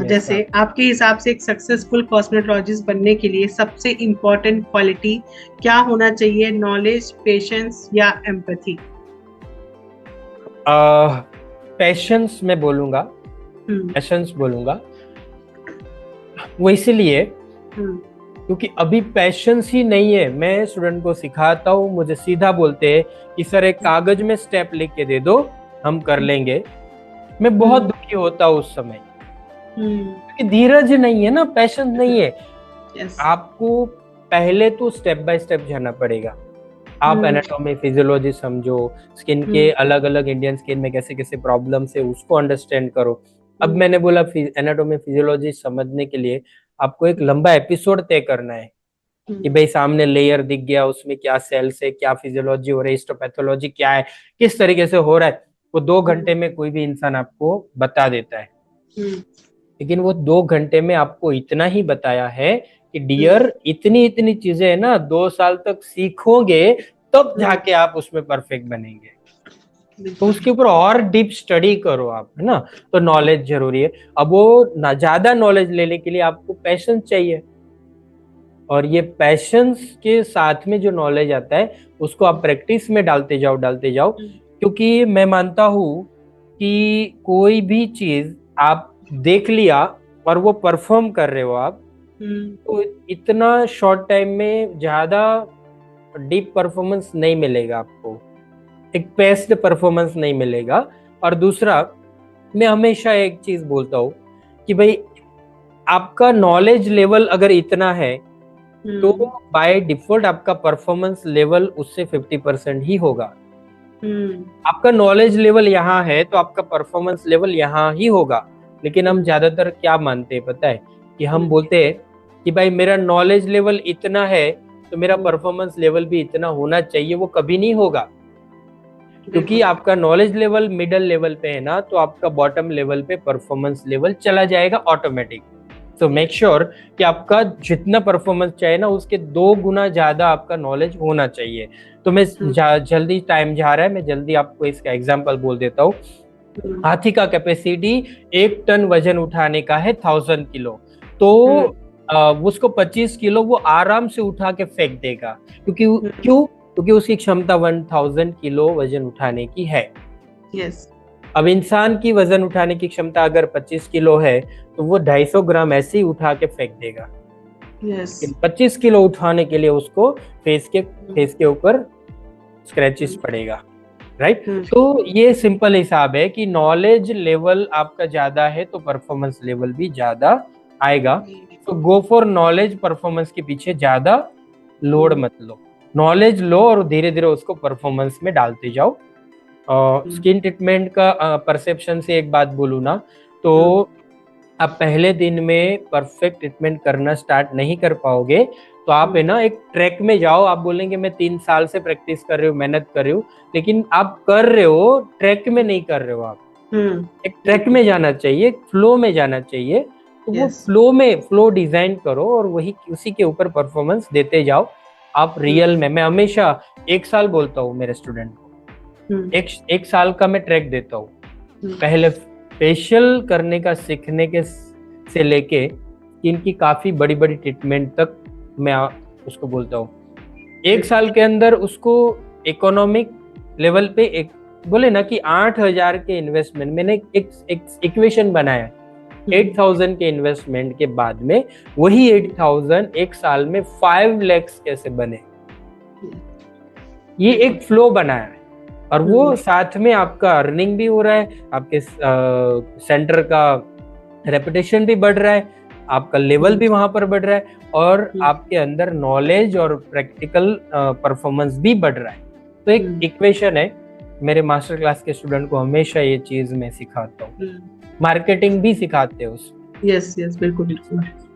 जैसे आपके हिसाब से एक सक्सेसफुल कॉस्मेटोलॉजिस्ट बनने के लिए सबसे इम्पोर्टेंट क्वालिटी क्या होना चाहिए? नॉलेज, पेशेंस या एम्पैथी? पेशेंस मैं बोलूंगा, पेशेंस बोलूंगा। वो इसीलिए क्योंकि अभी पेशेंस ही नहीं है। मैं स्टूडेंट को सिखाता हूँ, मुझे सीधा बोलते हैं कि सर एक कागज में स्टेप लिख के दे दो, हम कर लेंगे। मैं बहुत दुखी होता हूँ उस समय, क्योंकि धीरज नहीं है ना, पेशेंस नहीं है। आपको पहले तो स्टेप बाय स्टेप जाना पड़ेगा। आप एनाटॉमी, फिजियोलॉजी समझो, स्किन के अलग अलग, इंडियन स्किन में कैसे कैसे प्रॉब्लम्स है उसको अंडरस्टैंड करो। अब मैंने बोला एनाटॉमी, फिजियोलॉजी समझने के लिए आपको एक लंबा एपिसोड तय करना है कि भाई सामने लेयर दिख गया, उसमें क्या सेल्स है, क्या फिजियोलॉजी हो रही है, हिस्टोपैथोलॉजी क्या है, किस तरीके से हो रहा है, वो 2 घंटे में कोई भी इंसान आपको बता देता है। लेकिन वो 2 घंटे में आपको इतना ही बताया है कि डियर इतनी इतनी चीजें है ना, 2 साल तक सीखोगे तब जाके आप उसमें परफेक्ट बनेंगे। तो उसके ऊपर और डीप स्टडी करो आप, है ना। तो नॉलेज जरूरी है। अब वो ना ज्यादा नॉलेज लेने के लिए आपको पैशन चाहिए, और ये पैशंस के साथ में जो नॉलेज आता है उसको आप प्रैक्टिस में डालते जाओ। क्योंकि मैं मानता हूं कि कोई भी चीज आप देख लिया और वो परफॉर्म कर रहे हो आप, तो इतना शॉर्ट टाइम में ज्यादा डीप परफॉर्मेंस नहीं मिलेगा आपको, एक बेस्ट परफॉर्मेंस नहीं मिलेगा। और दूसरा, मैं हमेशा एक चीज बोलता हूँ कि भाई आपका नॉलेज लेवल अगर इतना है तो बाय डिफॉल्ट आपका परफॉर्मेंस लेवल उससे 50% ही होगा। आपका नॉलेज लेवल यहाँ है तो आपका परफॉर्मेंस लेवल यहाँ ही होगा। लेकिन हम ज्यादातर क्या मानते हैं पता है, कि हम बोलते हैं कि भाई मेरा नॉलेज लेवल इतना है तो मेरा परफॉर्मेंस लेवल भी इतना होना चाहिए। वो कभी नहीं होगा, क्योंकि आपका नॉलेज लेवल मिडल लेवल पे है ना, तो आपका बॉटम लेवल पे परफॉर्मेंस लेवल चला जाएगा ऑटोमेटिक। तो मेक श्योर कि आपका जितना परफॉर्मेंस चाहिए ना, उसके 2 गुना ज्यादा आपका नॉलेज होना चाहिए। तो मैं जल्दी, टाइम जा रहा है, मैं जल्दी आपको इसका एग्जांपल बोल देता हूँ। हाथी का कैपेसिटी 1 टन वजन उठाने का है, 1000 किलो। तो उसको 25 किलो वो आराम से उठा के फेंक देगा। क्योंकि उसकी क्षमता 1000 किलो वजन उठाने की है। अब इंसान की वजन उठाने की क्षमता अगर 25 किलो है तो वो 250 ग्राम ऐसे ही उठा के फेंक देगा। 25 किलो उठाने के लिए उसको फेस के ऊपर स्क्रैचेस पड़ेगा, राइट। तो ये सिंपल हिसाब है कि नॉलेज लेवल आपका ज्यादा है तो परफॉर्मेंस लेवल भी ज्यादा आएगा। तो गो फॉर नॉलेज, परफॉर्मेंस के पीछे ज्यादा लोड मत लो। नॉलेज लो और धीरे धीरे उसको परफॉर्मेंस में डालते जाओ। स्किन ट्रीटमेंट का परसेप्शन से एक बात बोलूँ ना, तो आप पहले दिन में परफेक्ट ट्रीटमेंट करना स्टार्ट नहीं कर पाओगे। तो आप है ना एक ट्रैक में जाओ, आप बोलेंगे मैं 3 साल से प्रैक्टिस कर रही हूँ, मेहनत कर रही हूँ, लेकिन आप कर रहे हो, ट्रैक में नहीं कर रहे हो आप। एक ट्रैक में जाना चाहिए, एक फ्लो में जाना चाहिए। तो वो फ्लो डिजाइन करो और वही उसी के ऊपर परफॉर्मेंस देते जाओ आप रियल में। मैं हमेशा 1 साल बोलता हूँ मेरे स्टूडेंट को, एक साल का मैं ट्रैक देता हूँ। पहले फेशियल करने का सीखने के से लेके इनकी काफी बड़ी बड़ी ट्रीटमेंट तक मैं उसको बोलता हूँ। 1 साल के अंदर उसको इकोनॉमिक लेवल पे एक बोले ना कि 8000 के इन्वेस्टमेंट, मैंने एक इक्वेशन बनाया 8000 के इन्वेस्टमेंट के बाद में वही 8000 एक साल में 5 लाख कैसे बने, ये एक फ्लो बनाया है। और वो साथ में आपका अर्निंग भी हो रहा है, आपके सेंटर का रेपुटेशन भी बढ़ रहा है, आपका लेवल भी वहां पर बढ़ रहा है, और आपके अंदर नॉलेज और प्रैक्टिकल परफॉर्मेंस भी बढ़ रहा है। तो एक इक्वेशन है, मेरे मास्टर क्लास के स्टूडेंट को हमेशा ये चीज मैं सिखाता हूँ। मार्केटिंग भी सिखाते हैं उस। यस बिल्कुल,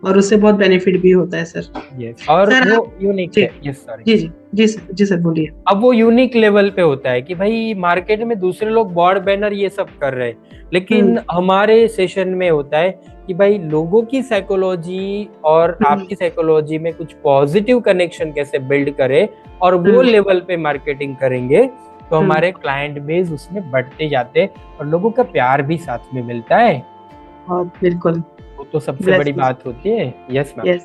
और उससे बहुत बेनिफिट भी होता है सर। यस, और सर, वो यूनिक है। यस सॉरी, जी सर बोलिए। अब वो यूनिक लेवल पे होता है कि भाई मार्केट में दूसरे लोग बोर्ड बैनर ये सब कर रहे हैं, लेकिन हमारे सेशन में होता है कि भाई लोगों की साइकोलॉजी और आपकी साइकोलॉजी में कुछ पॉजिटिव कनेक्शन कैसे बिल्ड करे, और वो लेवल पे मार्केटिंग करेंगे तो हमारे क्लाइंट बेस उसमें बढ़ते जाते और लोगों का प्यार भी साथ में मिलता है। बिल्कुल, वो तो सबसे बड़ी बात होती है। Yes ma'am.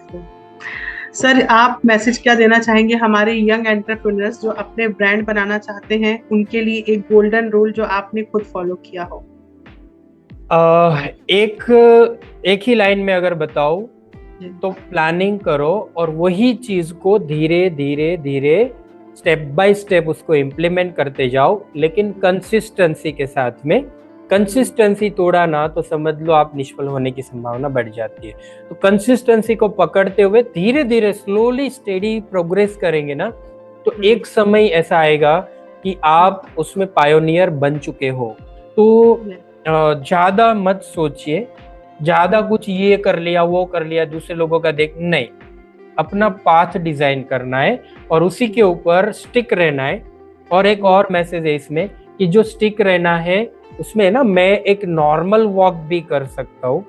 सर, आप मैसेज क्या देना चाहेंगे हमारे यंग एंटरप्रेन्योर्स जो अपने ब्रांड बनाना चाहते हैं, उनके लिए एक गोल्डन रूल जो आपने खुद फॉलो किया हो? एक ही लाइन में अगर बताओ तो प्लानिंग करो और वही चीज को धीरे धीरे धीरे स्टेप बाय स्टेप उसको इम्प्लीमेंट करते जाओ, लेकिन कंसिस्टेंसी के साथ में। कंसिस्टेंसी तोड़ा ना तो समझ लो आप निष्फल होने की संभावना बढ़ जाती है। तो कंसिस्टेंसी को पकड़ते हुए धीरे धीरे स्लोली स्टेडी प्रोग्रेस करेंगे ना, तो एक समय ऐसा आएगा कि आप उसमें पायोनियर बन चुके हो। तो ज्यादा मत सोचिए, ज्यादा कुछ ये कर लिया वो कर लिया दूसरे लोगों का देख, नहीं। अपना पाथ डिजाइन करना है और उसी के ऊपर स्टिक रहना है। और एक और मैसेज है इसमें कि जो स्टिक रहना है उसमें ना मैं एक नॉर्मल वॉक भी कर सकता हूँ,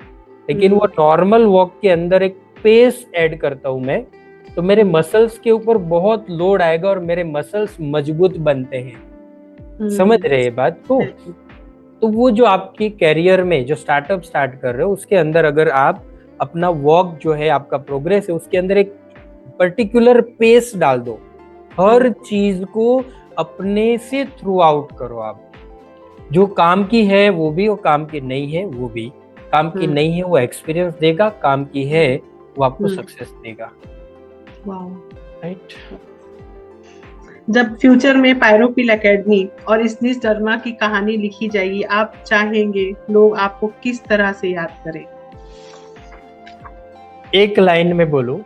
लेकिन वो नॉर्मल वॉक के अंदर एक पेस ऐड करता हूँ मैं, तो मेरे मसल्स के ऊपर बहुत लोड आएगा और मेरे मसल्स मजबूत बनते हैं। समझ रहे हैं बात को? तो वो जो आपके कैरियर में जो स्टार्टअप स्टार्ट कर रहे हो उसके अंदर अगर आप अपना वॉक जो है, आपका प्रोग्रेस है, उसके अंदर एक पर्टिकुलर पेस डाल दो, हर चीज को अपने से थ्रू आउट करो। आप जो काम की है वो भी, और काम की नहीं है वो भी। काम की नहीं है वो एक्सपीरियंस देगा, काम की है वो आपको सक्सेस देगा। राइट। जब फ्यूचर में पायरोपिल एकेडमी और स्निच डर्मा की कहानी लिखी जाएगी, आप चाहेंगे लोग आपको किस तरह से याद करें? एक लाइन में बोलूं?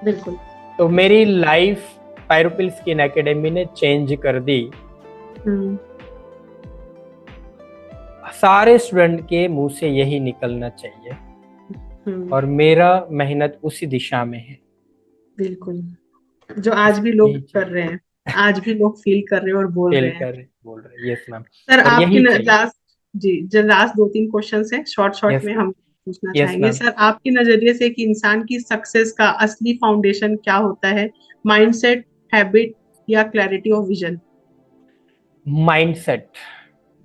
बिल्कुल। तो मेरी लाइफ पायरोपिल स्किन एकेडमी ने चेंज कर दी। सारे स्टूडेंट के मुंह से यही निकलना चाहिए और मेरा मेहनत उसी दिशा में है। बिल्कुल, जो आज भी लोग कर रहे हैं, आज भी लोग फील कर रहे हैं और बोल रहे हैं। Yes ma'am. सर, आपकी लास्ट 2-3 क्वेश्चन है, शॉर्ट में हम पूछना चाहेंगे। सर, आपके नजरिए से कि इंसान की सक्सेस का असली फाउंडेशन क्या होता है? माइंडसेट, हैबिट या क्लैरिटी ऑफ विजन? माइंडसेट,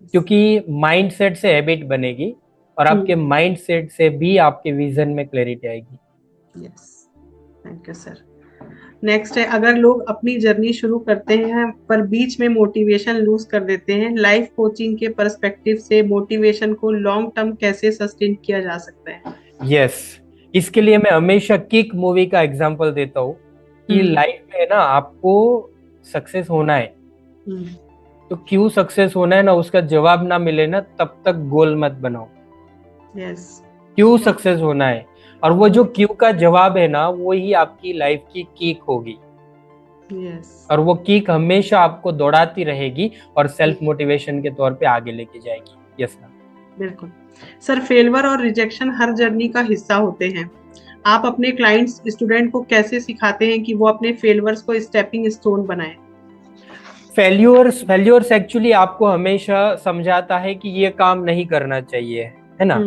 क्योंकि माइंडसेट से हैबिट बनेगी और आपके माइंडसेट से भी आपके विजन में क्लैरिटी आएगी। Yes, thank you sir. Next है, अगर लोग अपनी जर्नी शुरू करते हैं पर बीच में मोटिवेशन लूज कर देते हैं, लाइफ कोचिंग के पर्सपेक्टिव से मोटिवेशन को लॉन्ग टर्म कैसे सस्टेन किया जा सकता है? यस, इसके लिए मैं हमेशा किक मूवी का एग्जांपल देता हूँ कि लाइफ में ना आपको सक्सेस होना है, तो क्यों सक्सेस होना है ना, उसका जवाब ना मिले ना तब तक गोल मत बनाओ। यस, क्यों सक्सेस होना है, और वो जो क्यों का जवाब है ना, वो ही आपकी लाइफ की कीक होगी। और वो कीक हमेशा आपको दौड़ाती रहेगी और सेल्फ मोटिवेशन के तौर पे आगे लेके जाएगी। Yes ma'am. बिल्कुल सर, फेलियर और रिजेक्शन हर जर्नी का हिस्सा होते हैं। आप अपने क्लाइंट्स, स्टूडेंट को कैसे सिखाते हैं कि वो अपने फेलियर्स को स्टेपिंग स्टोन बनाए? फेल्यूर्स एक्चुअली आपको हमेशा समझाता है कि ये काम नहीं करना चाहिए, है ना?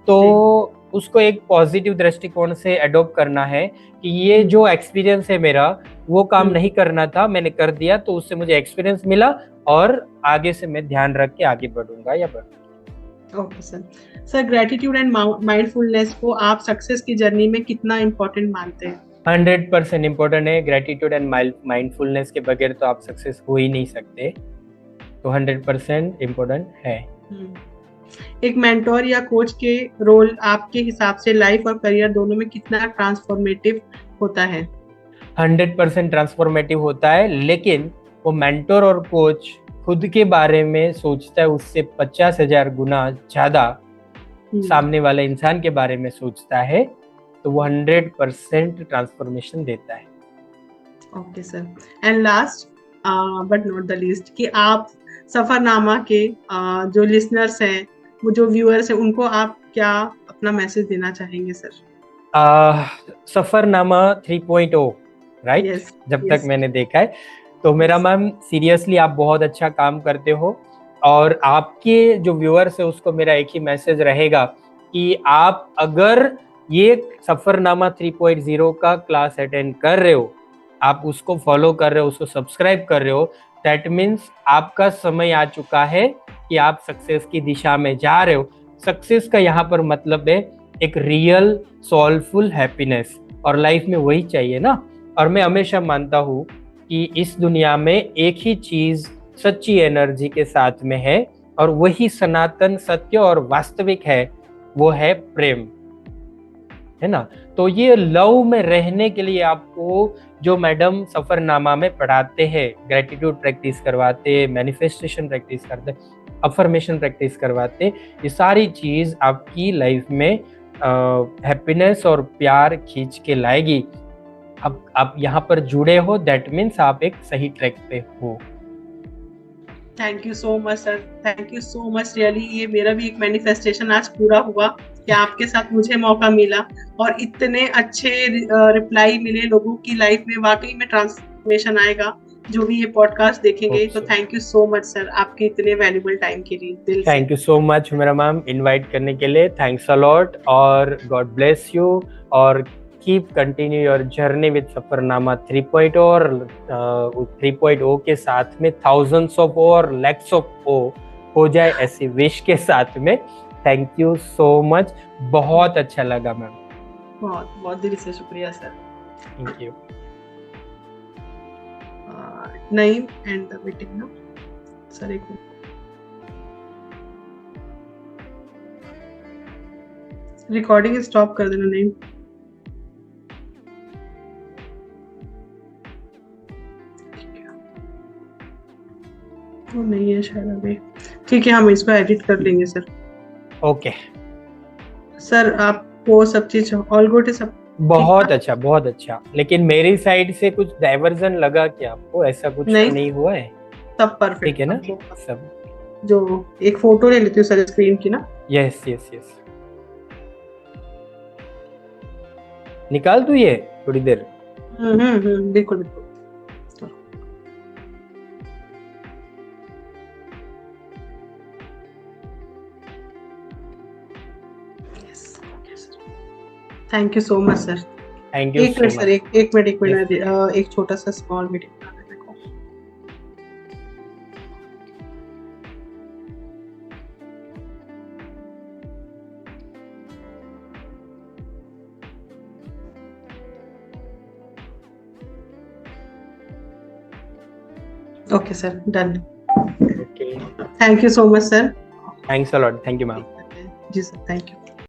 तो उसको एक पॉजिटिव दृष्टिकोण से अडॉप्ट करना है कि ये जो एक्सपीरियंस है मेरा, वो काम नहीं करना था, मैंने कर दिया, तो उससे मुझे एक्सपीरियंस मिला और आगे से मैं ध्यान रख के आगे बढ़ूंगा या बढ़ूंगा। Okay sir. Sir, gratitude and mindfulness को आप सक्सेस की जर्नी में कितना इम्पोर्टेंट मानते हैं? 100% इम्पोर्टेंट है। ग्रेटिट्यूड एंड माइंडफुलनेस के बगैर तो आप सक्सेस हो ही नहीं सकते, तो 100% इम्पोर्टेंट है। एक मेंटोर या कोच के रोल आपके हिसाब से लाइफ और करियर दोनों में कितना ट्रांसफॉर्मेटिव होता है? 100% ट्रांसफॉर्मेटिव होता है, लेकिन वो मेंटोर और कोच खुद के बारे में सोचता है उससे 50,000 गुना ज्यादा सामने वाले इंसान के बारे में सोचता है, तो वो 100% ट्रांसफॉर्मेशन देता है। Okay sir. And last but not the least, कि आप सफरनामा के जो लिसनर्स हैं, वो जो व्यूअर्स हैं, उनको आप क्या अपना मैसेज देना चाहेंगे सर? सफरनामा 3.0, राइट? जब तक मैंने देखा है, तो मेरा मैम सीरियसली आप बहुत अच्छा काम करते हो, और आपके जो व्यूअर्स है उसको मेरा एक ही मैसेज रहेगा कि आप अगर ये सफरनामा 3.0 का क्लास अटेंड कर रहे हो, आप उसको फॉलो कर रहे हो, उसको सब्सक्राइब कर रहे हो, दैट मीन्स आपका समय आ चुका है कि आप सक्सेस की दिशा में जा रहे हो। सक्सेस का यहाँ पर मतलब है एक रियल सोलफुल हैप्पीनेस, और लाइफ में वही चाहिए ना। और मैं हमेशा मानता हूँ कि इस दुनिया में एक ही चीज सच्ची एनर्जी के साथ में है, और वही सनातन सत्य और वास्तविक है, वो है प्रेम, है ना? तो ये लव में रहने के लिए आपको जो मैडम सफरनामा में पढ़ाते हैं, ग्रेटिट्यूड प्रैक्टिस करवाते, मैनिफेस्टेशन प्रैक्टिस करते, अफर्मेशन प्रैक्टिस करवाते, ये सारी चीज आपकी लाइफ में हैप्पीनेस और प्यार खींच के लाएगी। अब आप यहाँ पर जुड़े हो, दैट मीन्स आप एक सही ट्रैक पे हो। Thank you so much sir, thank you so much really. ये मेरा भी एक मैनिफेस्टेशन आज पूरा हुआ, कि आपके साथ मुझे मौका मिला और इतने अच्छे रिप्लाई मिले लोगों की लाइफ में, वाकई में ट्रांसफॉर्मेशन आएगा जो भी ये पॉडकास्ट देखेंगे। तो thank you so much sir आपके इतने वैल्यूबल टाइम के लिए, दिल से। थैंक यू सो मच मेरा मैम इनवाइट करने के लिए, थैंक्स अ लॉट और गॉड ब्लेस यू और keep continue your journey with Safarnama 3.0 और 3.0 के साथ में थाउजेंड्स ऑफ और लैक्स ऑफ ओ हो जाए ऐसी विश के साथ में। थैंक यू सो मच, बहुत अच्छा लगा मैम। बहुत बहुत दिल से शुक्रिया सर। Thank you. नहीं एंड द मीटिंग ना सर, एक रिकॉर्डिंग स्टॉप कर देना। नहीं वो नहीं है शायद अभी। ठीक है, हम इसको एडिट कर लेंगे सर। ओके सर आपको सब चीज ऑल गुड है? सब बहुत अच्छा, बहुत अच्छा। लेकिन मेरी साइड से कुछ डाइवर्जन लगा क्या आपको? ऐसा कुछ नहीं हुआ है? सब परफेक्ट ठीक है ना? सब जो एक फोटो ले लेती हूँ सर स्क्रीन की ना। यस यस यस, निकाल दूं ये थोड़ी देर? बिल्कुल बिल्कुल। Thank you so much sir. Thank you एक मिनट सर, एक मिनट एक छोटा सा small meeting. Okay sir, done. Okay, thank you so much sir. Thanks a lot. Thank you ma'am. जी सर, थैंक यू।